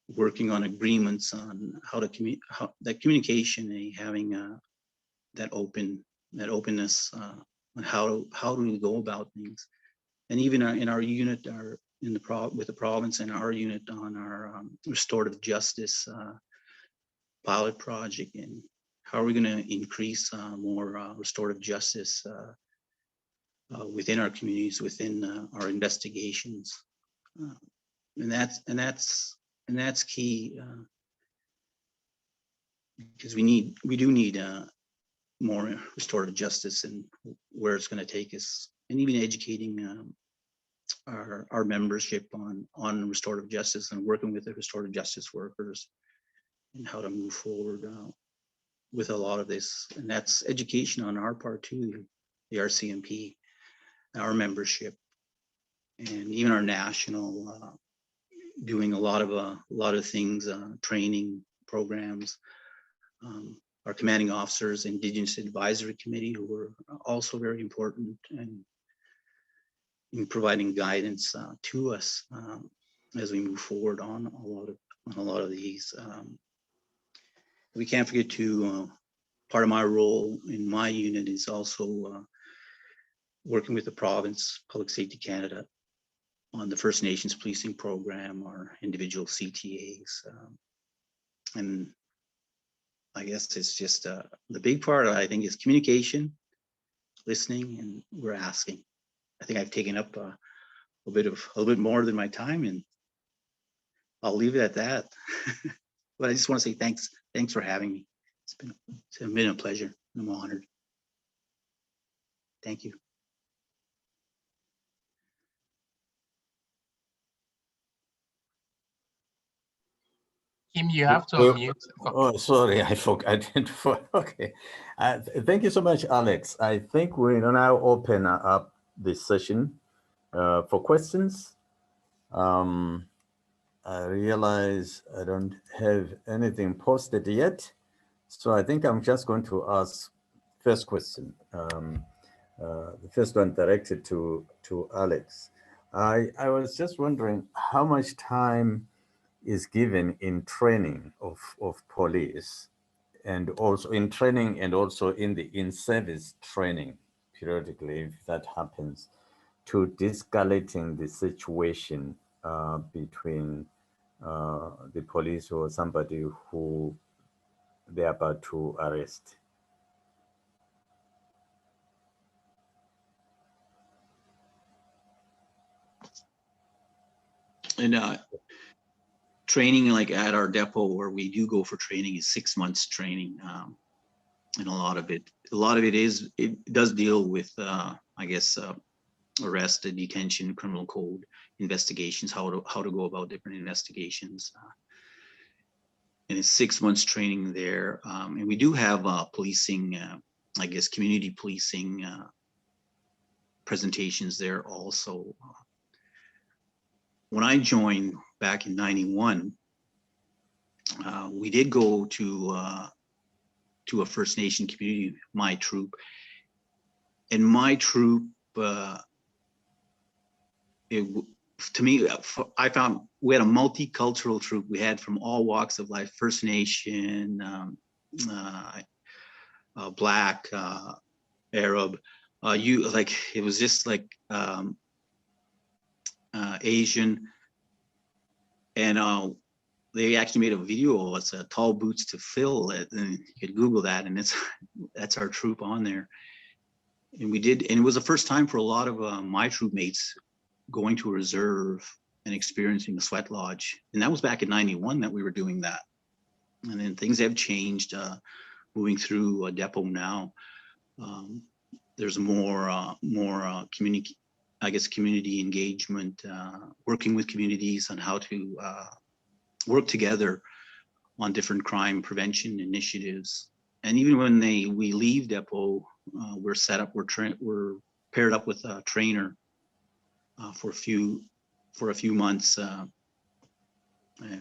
working on agreements on how to that communication, having that openness on how do we go about things. And even in our unit, with the province and our unit on our restorative justice pilot project, and how are we going to increase more restorative justice within our communities, within our investigations, and that's key, because we do need more restorative justice, and where it's going to take us, and even educating our membership on restorative justice, and working with the restorative justice workers and how to move forward with a lot of this. And that's education on our part too, the RCMP, our membership, and even our national, doing a lot of things, training programs, our commanding officers, Indigenous Advisory Committee, who were also very important in providing guidance to us as we move forward on a lot of these. We can't forget to part of my role in my unit is also working with the province, Public Safety Canada, on the First Nations policing program, or individual CTAs. And I guess it's just the big part, I think, is communication, listening, and we're asking. I think I've taken up a little bit more than my time, and I'll leave it at that. But I just want to say thanks for having me. It's been a pleasure. I'm honored. Thank you. Kim, you have to unmute. Oh, sorry, I forgot. I didn't. Okay. Thank you so much, Alex. I think we'll now open up this session for questions. I realize I don't have anything posted yet, so I think I'm just going to ask first question. The first one directed to Alex. I was just wondering how much time is given in training of police, and also in training, and also in the in-service training periodically, if that happens, to de-escalating the situation between the police or somebody who they're about to arrest. And training, like at our depot where we do go for training, is 6 months training. And a lot of it does deal with, I guess, arrest, detention, criminal code investigations, how to go about different investigations. And it's 6 months training there. And we do have policing, I guess, community policing presentations there also. When I joined back in '91, we did go to a First Nation community, my troop. And my troop, to me, I found we had a multicultural troop. We had from all walks of life: First Nation, Black, Arab. It was just like Asian, and they actually made a video of us, Tall Boots to Fill, and you could Google that, and that's our troop on there. And we did, and it was the first time for a lot of my troop mates going to a reserve and experiencing the sweat lodge. And that was back in '91 that we were doing that. And then things have changed, moving through a depot now. There's more community, I guess, community engagement, working with communities on how to work together on different crime prevention initiatives. And even when we leave depot, we're set up, we're paired up with a trainer for a few months.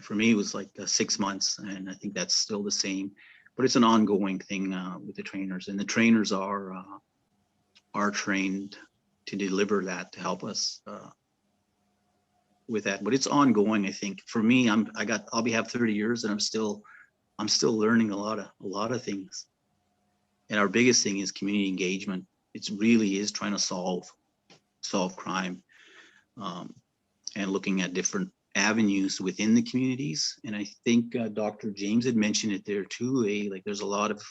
For me, it was like 6 months, and I think that's still the same. But it's an ongoing thing with the trainers, and the trainers are trained to deliver that, to help us with that. But it's ongoing. I think for me, I'll have 30 years, and I'm still learning a lot of things. And our biggest thing is community engagement. It really is trying to solve crime, and looking at different avenues within the communities. And I think Dr. James had mentioned it there too. Like there's a lot of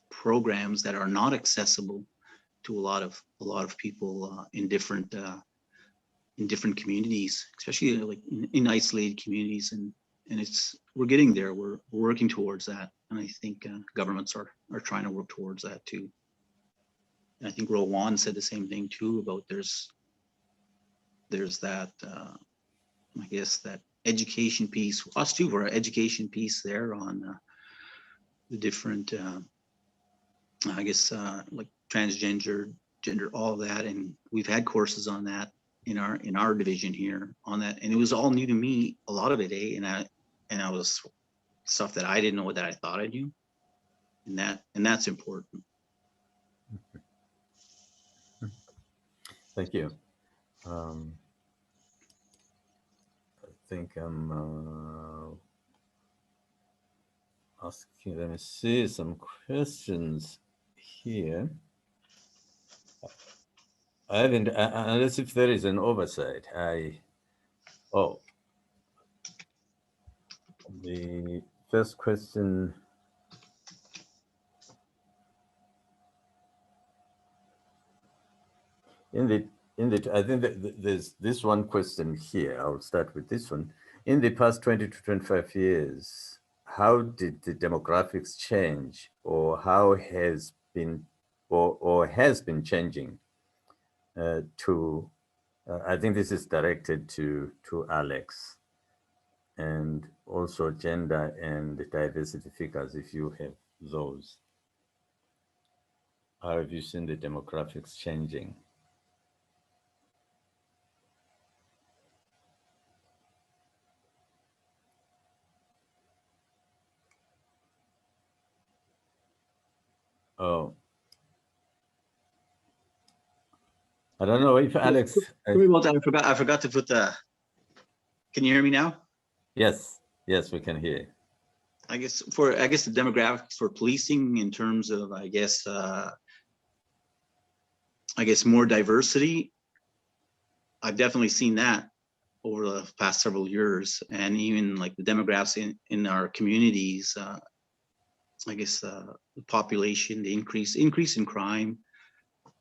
programs that are not accessible to a lot of people in different communities, especially like in isolated communities. And we're getting there. We're working towards that, and I think governments are trying to work towards that too. And I think Rowan said the same thing too about there's that I guess that education piece. Us too, for our education piece there on the different I guess like transgender, gender, all of that, and we've had courses on that in our division here on that, and it was all new to me, a lot of it, and I was stuff that I didn't know that I thought I knew, and that's important. Thank you. I think I'm asking, let me see some questions here. I haven't, unless if there is an oversight, the first question. I think that there's this one question here. I'll start with this one. In the past 20 to 25 years, how did the demographics change, or how has been, or has been changing I think this is directed to Alex, and also gender and diversity figures, if you have those. How have you seen the demographics changing? Oh, I don't know if Alex. Sorry about that. I forgot to put the. Can you hear me now? Yes, we can hear. I guess the demographics for policing in terms of I guess more diversity. I've definitely seen that over the past several years, and even like the demographics in our communities. I guess the population, the increase in crime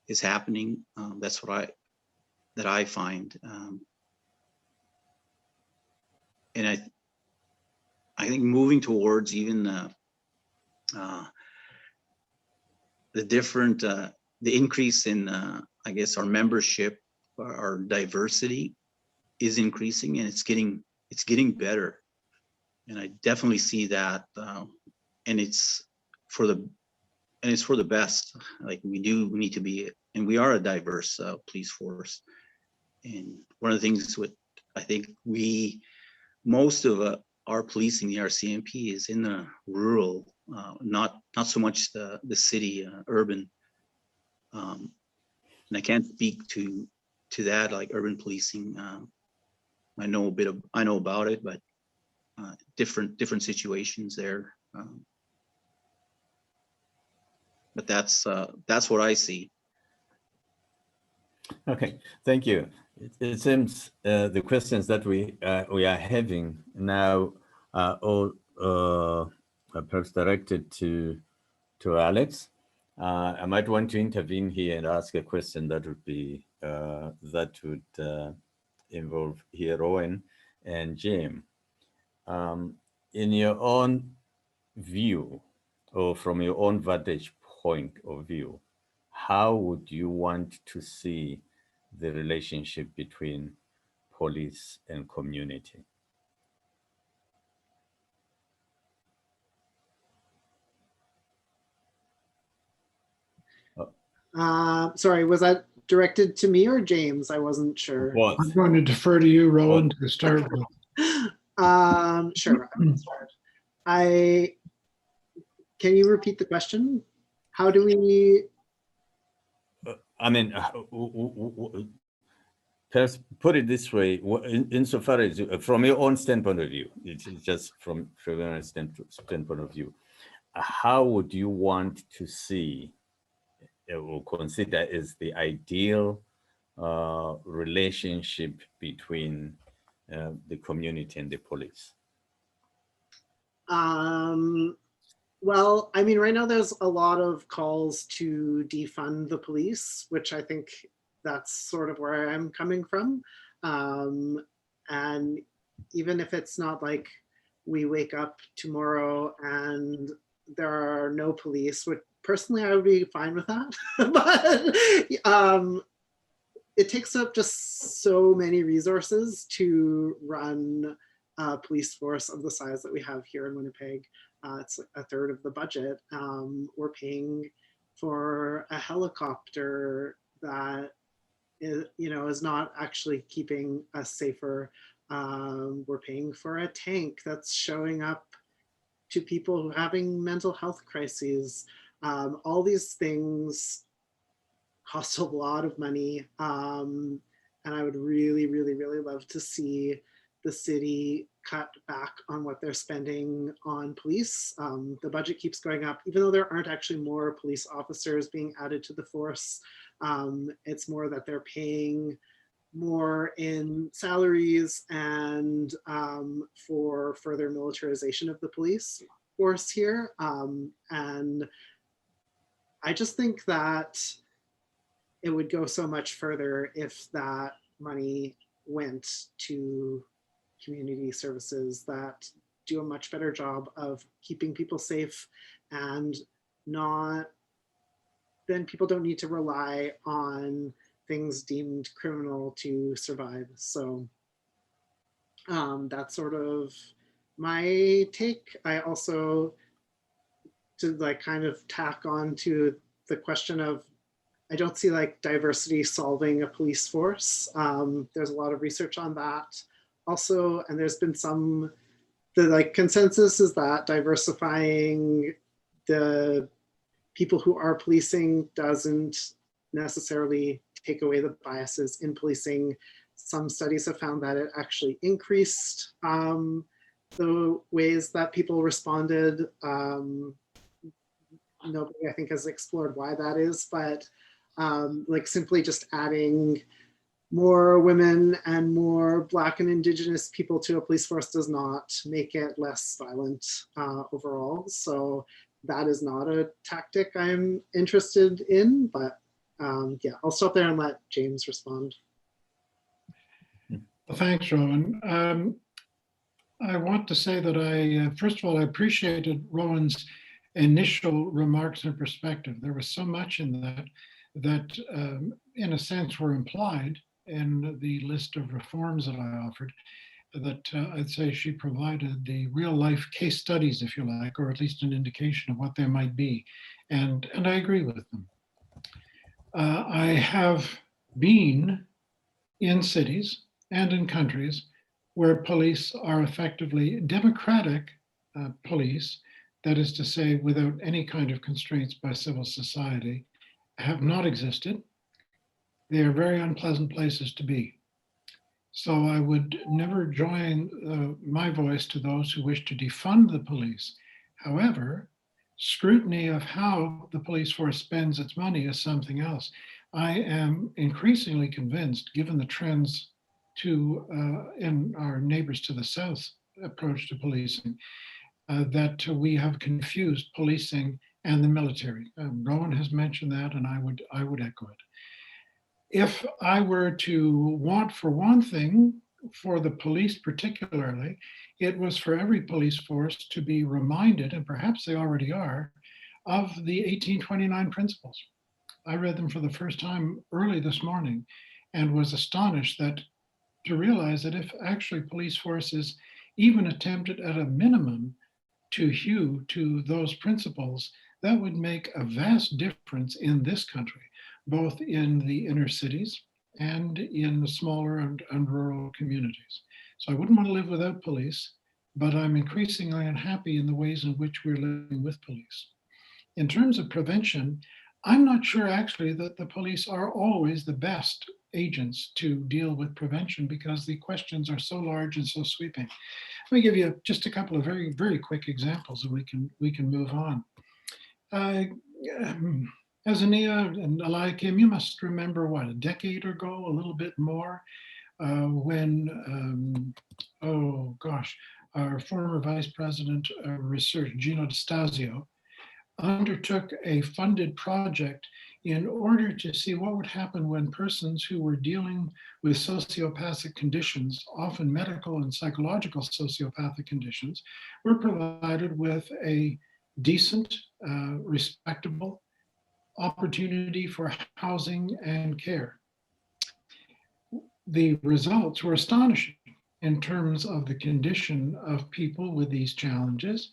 is happening. That's what I find, and I think moving towards even the different the increase in I guess our membership, our diversity is increasing, and it's getting better, and I definitely see that, and it's for the best. Like we need to be, and we are a diverse police force. And one of the things with, I think most of our policing, the RCMP, is in the rural, not so much the city, urban. And I can't speak to that, like urban policing. I know about it, but different situations there. But that's what I see. Okay, thank you. It seems the questions that we are having now are all perhaps directed to Alex. I might want to intervene here and ask a question that would be involve here Rowan and Jim. In your own view, or from your own vantage point of view, how would you want to see the relationship between police and community? Sorry, was that directed to me or James? I wasn't sure. Both. I'm going to defer to you, Rowan, to start with. Sure, I'm going to start. Can you repeat the question? How do we? I mean, perhaps put it this way: insofar as from your own standpoint of view, it's just from your own standpoint of view, how would you want to see or consider as the ideal relationship between the community and the police? Well, I mean, right now there's a lot of calls to defund the police, which I think that's sort of where I'm coming from. And even if it's not like we wake up tomorrow and there are no police, which personally I would be fine with that. But it takes up just so many resources to run a police force of the size that we have here in Winnipeg. It's a third of the budget. We're paying for a helicopter that is not actually keeping us safer. We're paying for a tank that's showing up to people who are having mental health crises. All these things cost a lot of money. And I would really, really, really love to see the city cut back on what they're spending on police. The budget keeps going up, even though there aren't actually more police officers being added to the force. It's more that they're paying more in salaries and for further militarization of the police force here. And I just think that it would go so much further if that money went to community services that do a much better job of keeping people safe, and not, then people don't need to rely on things deemed criminal to survive. So that's sort of my take. I also, to like kind of tack on to the question of, I don't see like diversity solving a police force. There's a lot of research on that also, and there's been the like consensus is that diversifying the people who are policing doesn't necessarily take away the biases in policing. Some studies have found that it actually increased the ways that people responded. Nobody, I think, has explored why that is, but like simply just adding more women and more Black and Indigenous people to a police force does not make it less violent overall. So that is not a tactic I'm interested in, but yeah, I'll stop there and let James respond. Well, thanks, Rowan. I want to say that first of all, I appreciated Rowan's initial remarks and perspective. There was so much in that in a sense were implied in the list of reforms that I offered, that I'd say she provided the real life case studies, if you like, or at least an indication of what they might be. And I agree with them. I have been in cities and in countries where police are effectively democratic police, that is to say, without any kind of constraints by civil society, have not existed. They are very unpleasant places to be. So I would never join my voice to those who wish to defund the police. However, scrutiny of how the police force spends its money is something else. I am increasingly convinced, given the trends in our neighbors to the south approach to policing, that we have confused policing and the military. Rowan has mentioned that, and I would echo it. If I were to want for one thing, for the police particularly, it was for every police force to be reminded, and perhaps they already are, of the 1829 principles. I read them for the first time early this morning and was astonished to realize that if actually police forces even attempted at a minimum to hew to those principles, that would make a vast difference in this country, both in the inner cities and in the smaller and rural communities. So I wouldn't want to live without police, but I'm increasingly unhappy in the ways in which we're living with police. In terms of prevention, I'm not sure actually that the police are always the best agents to deal with prevention, because the questions are so large and so sweeping. Let me give you just a couple of very, very quick examples, and we can move on. Azania and Eliakim, you must remember what, a decade ago, a little bit more, when, oh gosh, our former Vice President of Research, Gino D'Stasio, undertook a funded project in order to see what would happen when persons who were dealing with sociopathic conditions, often medical and psychological sociopathic conditions, were provided with a decent, respectable opportunity for housing and care. The results were astonishing in terms of the condition of people with these challenges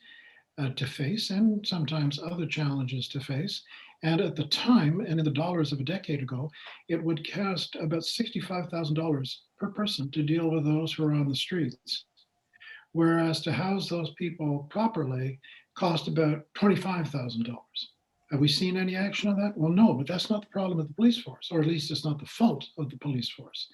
to face, and sometimes other challenges to face. And at the time, and in the dollars of a decade ago, it would cost about $65,000 per person to deal with those who are on the streets. whereas to house those people properly cost about $25,000. Have we seen any action on that? Well, no, but that's not the problem of the police force, or at least it's not the fault of the police force.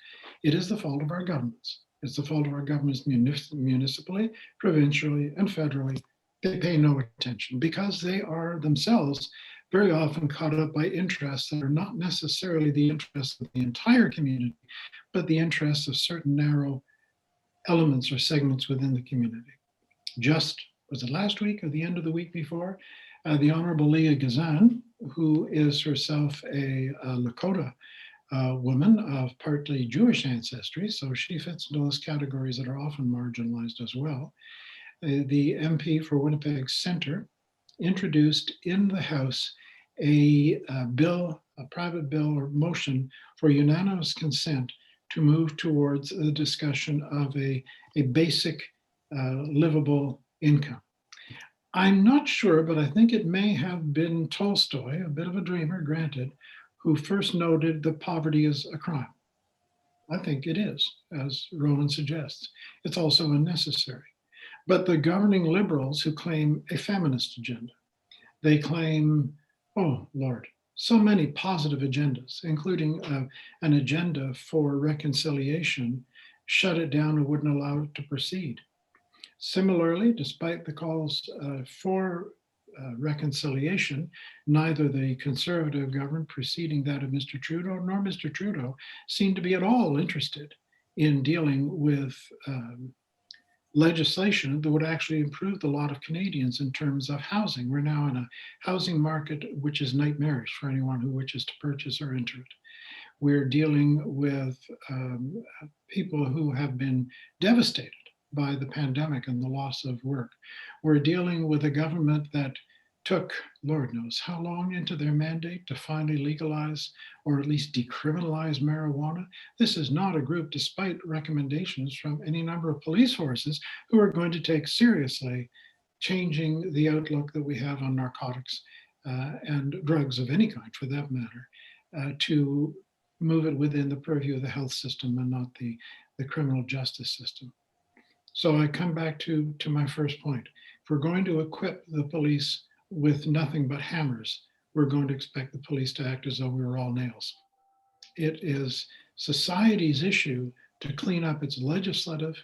It is the fault of our governments. It's the fault of our governments municipally, provincially, and federally. They pay no attention because they are themselves very often caught up by interests that are not necessarily the interests of the entire community, but the interests of certain narrow elements or segments within the community. Just, was it last week or the end of the week before, the Honorable Leah Gazan, who is herself a Lakota woman of partly Jewish ancestry, so she fits into those categories that are often marginalized as well. The MP for Winnipeg Centre introduced in the House a bill, a private bill or motion for unanimous consent to move towards the discussion of a basic livable income. I'm not sure, but I think it may have been Tolstoy, a bit of a dreamer, granted, who first noted that poverty is a crime. I think it is, as Rowan suggests. It's also unnecessary. But the governing liberals who claim a feminist agenda, they claim, oh Lord, so many positive agendas, including an agenda for reconciliation, shut it down and wouldn't allow it to proceed. Similarly, despite the calls for reconciliation, neither the Conservative government preceding that of Mr. Trudeau nor Mr. Trudeau seemed to be at all interested in dealing with legislation that would actually improve the lot of Canadians in terms of housing. We're now in a housing market which is nightmarish for anyone who wishes to purchase or enter it. We're dealing with people who have been devastated by the pandemic and the loss of work. We're dealing with a government that took, Lord knows how long into their mandate to finally legalize or at least decriminalize marijuana. This is not a group, despite recommendations from any number of police forces, who are going to take seriously changing the outlook that we have on narcotics and drugs of any kind for that matter, to move it within the purview of the health system and not the criminal justice system. So I come back to my first point. If we're going to equip the police with nothing but hammers, we're going to expect the police to act as though we were all nails. It is society's issue to clean up its legislative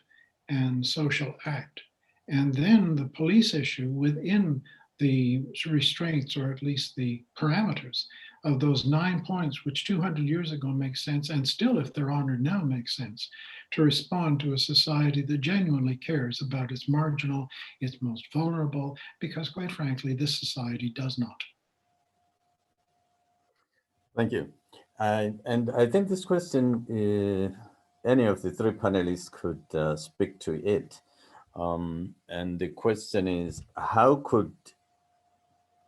and social act. And then the police issue within the restraints, or at least the parameters of those 9 points, which 200 years ago make sense, and still, if they're honored now, make sense, to respond to a society that genuinely cares about its marginal, its most vulnerable, because quite frankly, this society does not. Thank you. And I think this question, any of the three panelists could speak to it. And the question is,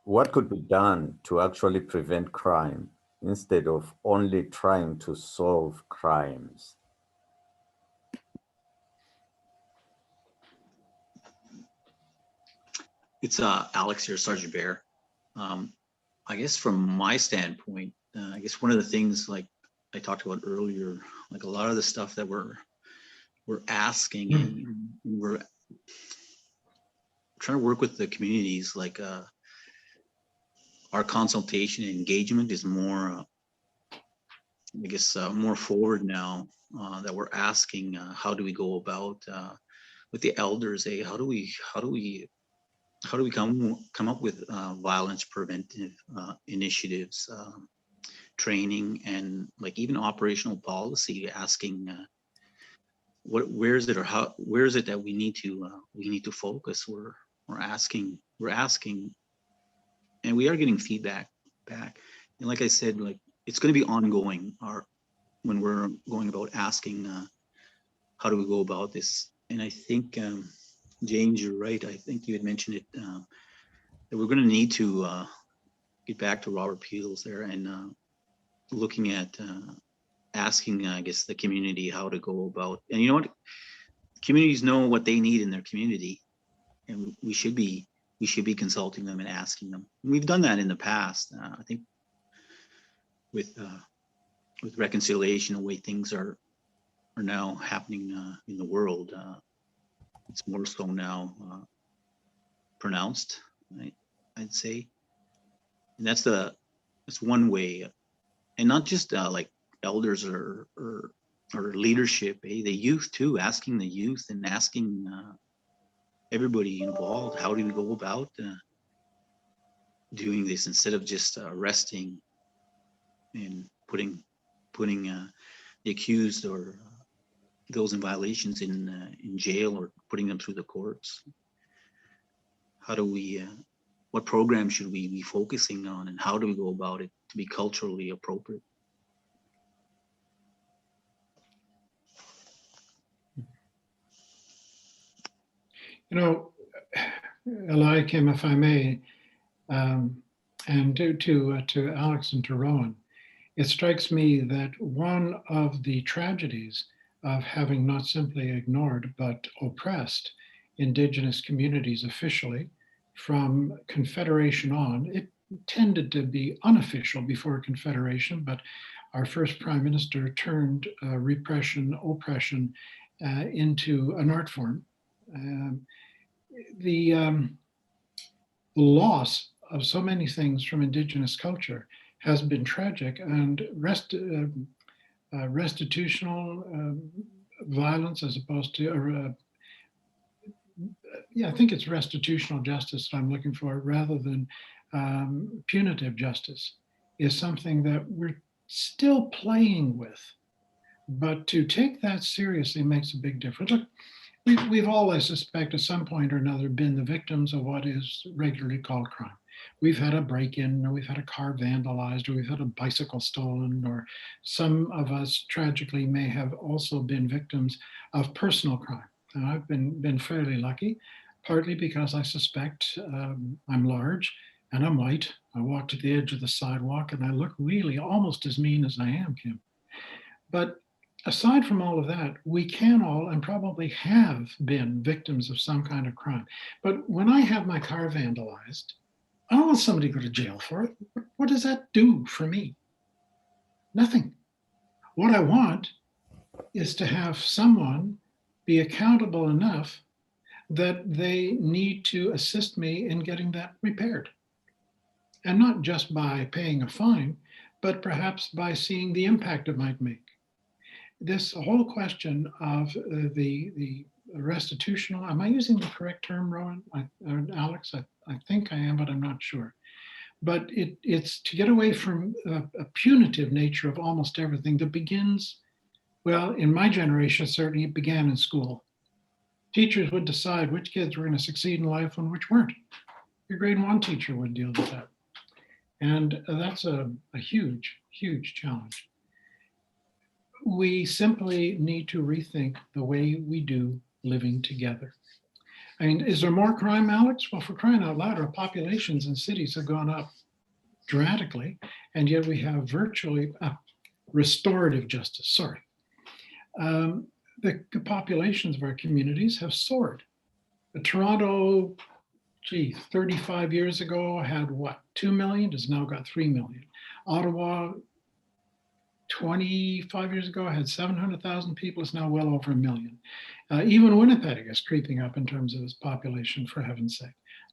what could be done to actually prevent crime instead of only trying to solve crimes? It's Alex here, Sergeant Bear. I guess from my standpoint, I guess one of the things like I talked about earlier, like a lot of the stuff that we're asking and we're trying to work with the communities, like our consultation and engagement is more, I guess, more forward now, that we're asking, how do we go about with the elders? How do we come up with violence preventive initiatives, training, and like even operational policy, asking where is it that we need to focus. We're asking, and we are getting feedback back. And like I said, like it's going to be ongoing. When we're going about asking, how do we go about this? And I think, James, you're right. I think you had mentioned it, that we're going to need to get back to Robert Peels there and looking at asking, I guess, the community how to go about. And you know what? Communities know what they need in their community, and we should be consulting them and asking them. And we've done that in the past. I think with reconciliation, the way things are now happening in the world. it's more so now pronounced, I'd say. And that's one way, and not just like elders or leadership, the youth too, asking the youth and asking everybody involved, how do we go about doing this instead of just arresting and putting the accused or those in violations in jail or putting them through the courts. How do we, what program should we be focusing on, and how do we go about it to be culturally appropriate? You know, Eliakim, if I may, and to Alex and to Rowan, it strikes me that one of the tragedies of having not simply ignored but oppressed Indigenous communities officially from Confederation on, it tended to be unofficial before Confederation, but our first Prime Minister turned repression, oppression into an art form. The loss of so many things from Indigenous culture has been tragic, and restitutional violence as opposed to, I think it's restitutional justice that I'm looking for rather than punitive justice, is something that we're still playing with. But to take that seriously makes a big difference. Look, we've all, I suspect, at some point or another been the victims of what is regularly called crime. We've had a break-in, or we've had a car vandalized, or we've had a bicycle stolen, or some of us tragically may have also been victims of personal crime. And I've been fairly lucky, partly because I suspect I'm large and I'm white. I walk to the edge of the sidewalk and I look really almost as mean as I am, Kim. But aside from all of that, we can all and probably have been victims of some kind of crime. But when I have my car vandalized, I don't want somebody to go to jail for it. What does that do for me? Nothing. What I want is to have someone be accountable enough that they need to assist me in getting that repaired. And not just by paying a fine, but perhaps by seeing the impact it might make. This whole question of the restitutional, am I using the correct term, Rowan? Alex, I think I am, but I'm not sure. But it's to get away from a punitive nature of almost everything that begins, well, in my generation, certainly it began in school. Teachers would decide which kids were going to succeed in life and which weren't. Your grade 1 teacher would deal with that. And that's a huge, huge challenge. We simply need to rethink the way we do living together. I mean, is there more crime, Alex? Well, for crying out loud, our populations in cities have gone up dramatically, and yet we have virtually restorative justice, sorry. The populations of our communities have soared. Toronto, 35 years ago had what, 2 million? Has now got 3 million. Ottawa, 25 years ago had 700,000 people. It's now well over 1 million. Even Winnipeg is creeping up in terms of its population, for heaven's sake.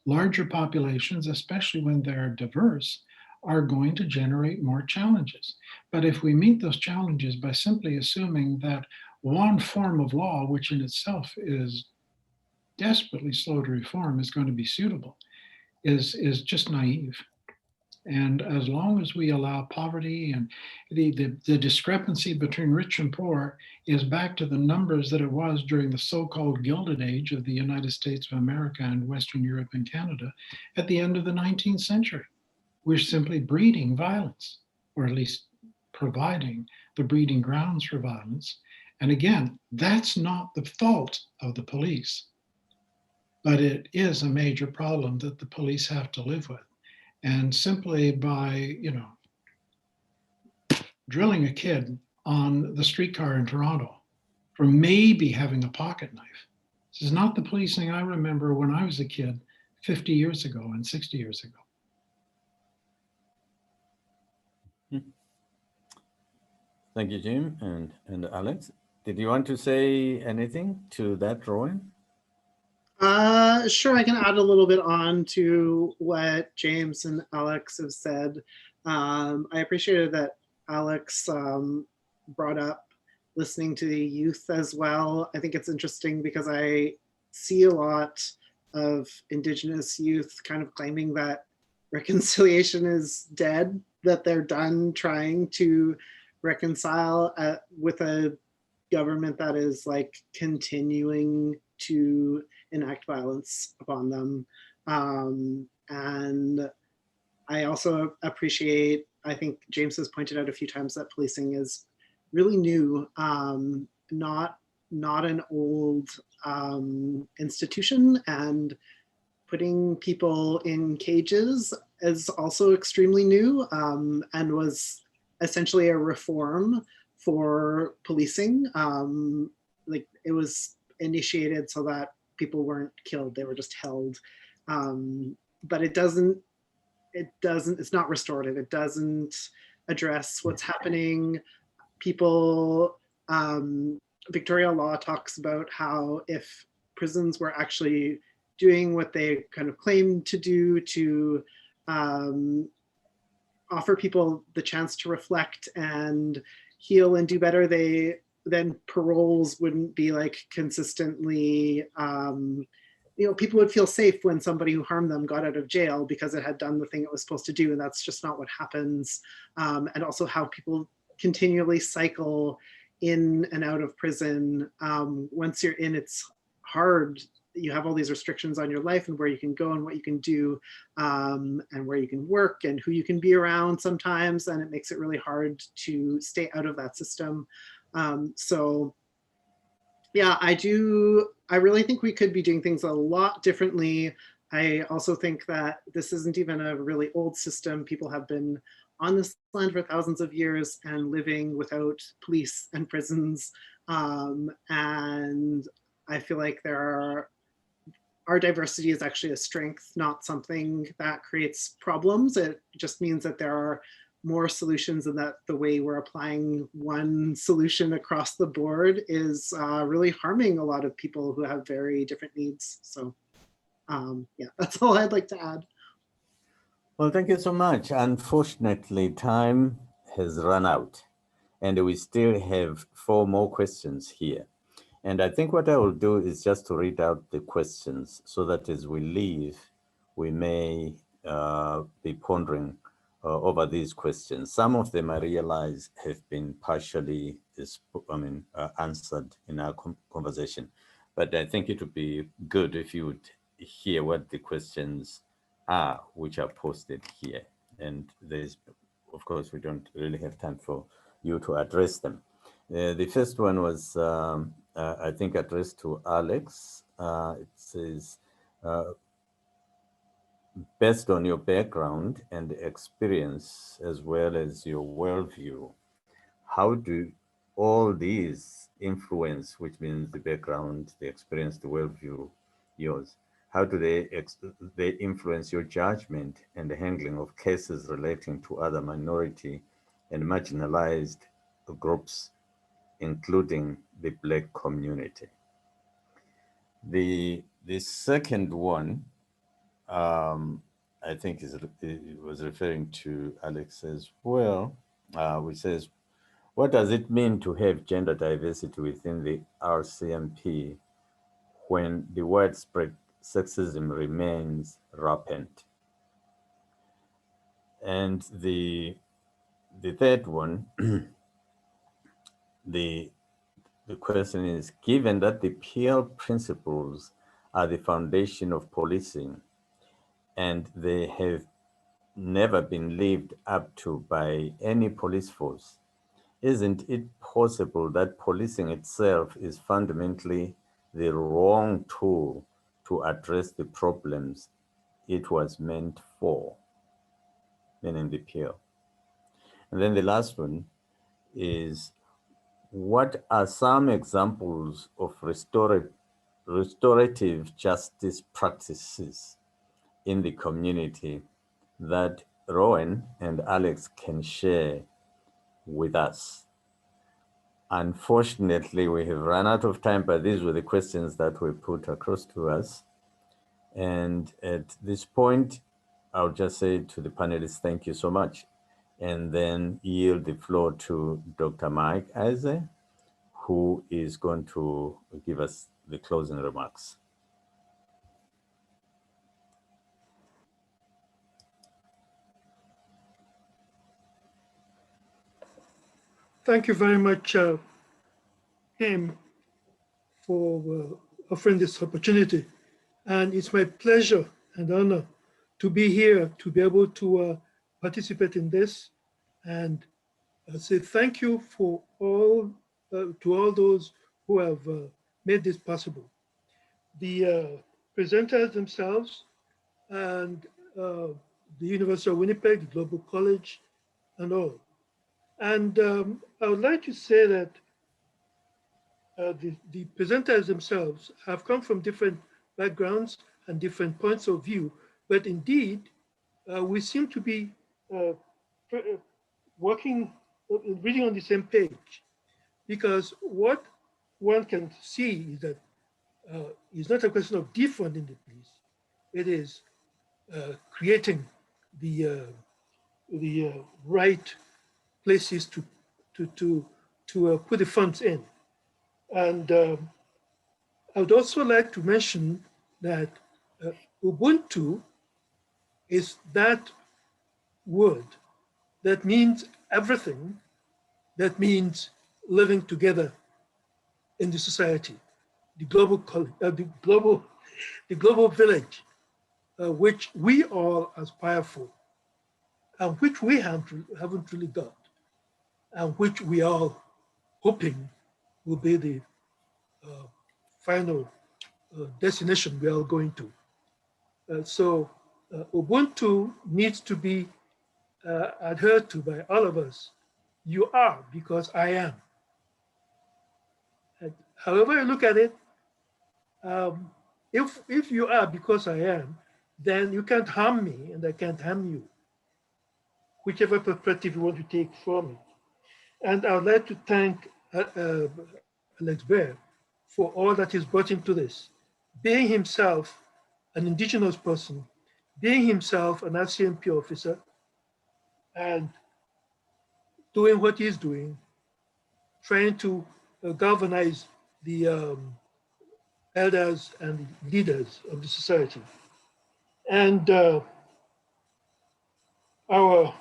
Larger populations, especially when they're diverse, are going to generate more challenges. But if we meet those challenges by simply assuming that one form of law, which in itself is desperately slow to reform, is going to be suitable, is just naive. And as long as we allow poverty and the discrepancy between rich and poor is back to the numbers that it was during the so-called Gilded Age of the United States of America and Western Europe and Canada at the end of the 19th century, we're simply breeding violence, or at least providing the breeding grounds for violence. And again, that's not the fault of the police, but it is a major problem that the police have to live with. And simply by, drilling a kid on the streetcar in Toronto for maybe having a pocket knife. This is not the policing I remember when I was a kid 50 years ago and 60 years ago. Thank you, Jim and Alex. Did you want to say anything to that, Rowan? Sure, I can add a little bit on to what James and Alex have said. I appreciated that Alex brought up listening to the youth as well. I think it's interesting because I see a lot of Indigenous youth kind of claiming that reconciliation is dead, that they're done trying to reconcile with a government that is like continuing to enact violence upon them. And I also appreciate, I think James has pointed out a few times that policing is really new, not an old institution, and putting people in cages is also extremely new, and was essentially a reform for policing. Like it was initiated so that people weren't killed, they were just held. But it's not restorative. It doesn't address what's happening. People, Victoria law talks about how if prisons were actually doing what they kind of claim to do, to offer people the chance to reflect and heal and do better, then paroles wouldn't be like consistently, people would feel safe when somebody who harmed them got out of jail because it had done the thing it was supposed to do, and that's just not what happens. And also how people continually cycle in and out of prison. Once you're in, it's hard. You have all these restrictions on your life and where you can go and what you can do, and where you can work and who you can be around sometimes, and it makes it really hard to stay out of that system. So yeah, I really think we could be doing things a lot differently. I also think that this isn't even a really old system. People have been on this land for thousands of years and living without police and prisons. And I feel like our diversity is actually a strength, not something that creates problems. It just means that there are more solutions, and that the way we're applying one solution across the board is really harming a lot of people who have very different needs. So yeah, that's all I'd like to add. Well, thank you so much. Unfortunately, time has run out, and we still have 4 more questions here. And I think what I will do is just to read out the questions so that as we leave, we may be pondering over these questions. Some of them I realize have been partially answered in our conversation, but I think it would be good if you would hear what the questions are, which are posted here. And there's, of course, we don't really have time for you to address them. The first one was, I think, addressed to Alex. It says, based on your background and experience, as well as your worldview, how do all these influence, which means the background, the experience, the worldview, yours, how do they influence your judgment and the handling of cases relating to other minority and marginalized groups, including the Black community? The second one, I think it was referring to Alex as well, which says, what does it mean to have gender diversity within the RCMP when the widespread sexism remains rampant? And the third one, the question is, given that the PL principles are the foundation of policing and they have never been lived up to by any police force, isn't it possible that policing itself is fundamentally the wrong tool to address the problems it was meant for, meaning the PL? And then the last one is, what are some examples of restorative justice practices in the community that Rowan and Alex can share with us? Unfortunately, we have run out of time, but these were the questions that were put across to us. And at this point, I'll just say to the panelists, thank you so much. And then yield the floor to Dr. Mike Eze, who is going to give us the closing remarks. Thank you very much, Kim, for offering this opportunity. And it's my pleasure and honor to be here, to be able to participate in this. And say thank you for all, to all those who have made this possible. The presenters themselves and the University of Winnipeg, the Global College, and all. And I would like to say that the presenters themselves have come from different backgrounds and different points of view, but indeed, we seem to be working, reading on the same page, because what one can see is that it's not a question of defunding the police, it is creating the right places to put the funds in. And I would also like to mention that Ubuntu is that word that means everything, that means living together in the society, the global village, which we all aspire for, and which we haven't really got, and which we are hoping will be the final destination we are going to. So Ubuntu needs to be adhered to by all of us. You are because I am. And however you look at it, if you are because I am, then you can't harm me and I can't harm you, whichever perspective you want to take from it. And I would like to thank Alex Baer for all that he's brought into this, being himself an indigenous person, being himself an RCMP officer, and doing what he's doing, trying to galvanize the elders and leaders of the society. And our,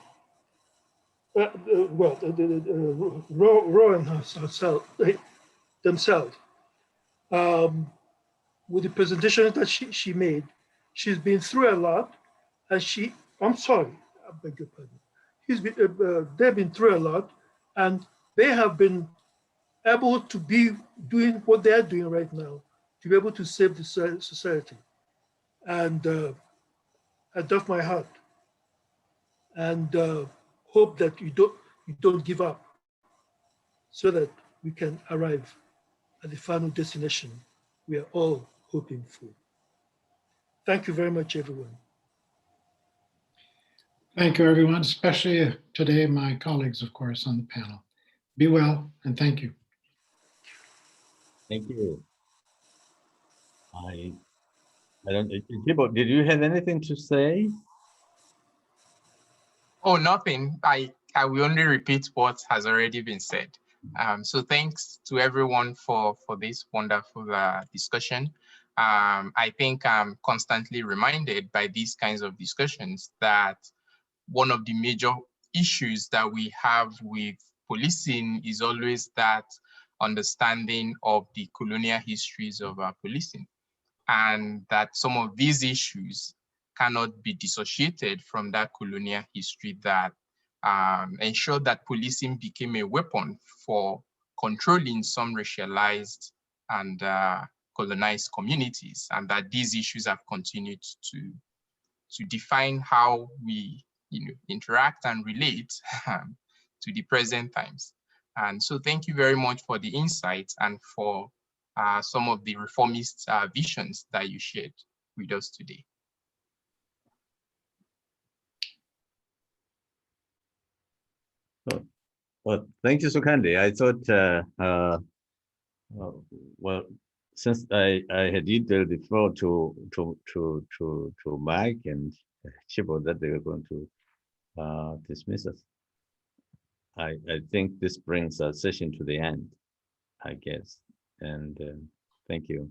Rowan herself, themselves, with the presentation that she made, she's been through a lot, and I'm sorry, I beg your pardon. They've been through a lot, and they have been able to be doing what they're doing right now, to be able to save the society. And I doff my hat and hope that you don't give up, so that we can arrive at the final destination we are all hoping for. Thank you very much, everyone. Thank you, everyone, especially today, my colleagues, of course, on the panel. Be well, and thank you. Thank you. I don't, Thibaut, did you have anything to say? Oh, nothing. I will only repeat what has already been said. So thanks to everyone for this wonderful discussion. I think I'm constantly reminded by these kinds of discussions that one of the major issues that we have with policing is always that understanding of the colonial histories of our policing, and that some of these issues cannot be dissociated from that colonial history that ensured that policing became a weapon for controlling some racialized and colonized communities, and that these issues have continued to define how we interact and relate to the present times. And so thank you very much for the insights and for some of the reformist visions that you shared with us today. Well, thank you so kindly. I thought, well, since I had yielded the floor to Mike and Chibo that they were going to dismiss us, I think this brings our session to the end, I guess. And thank you.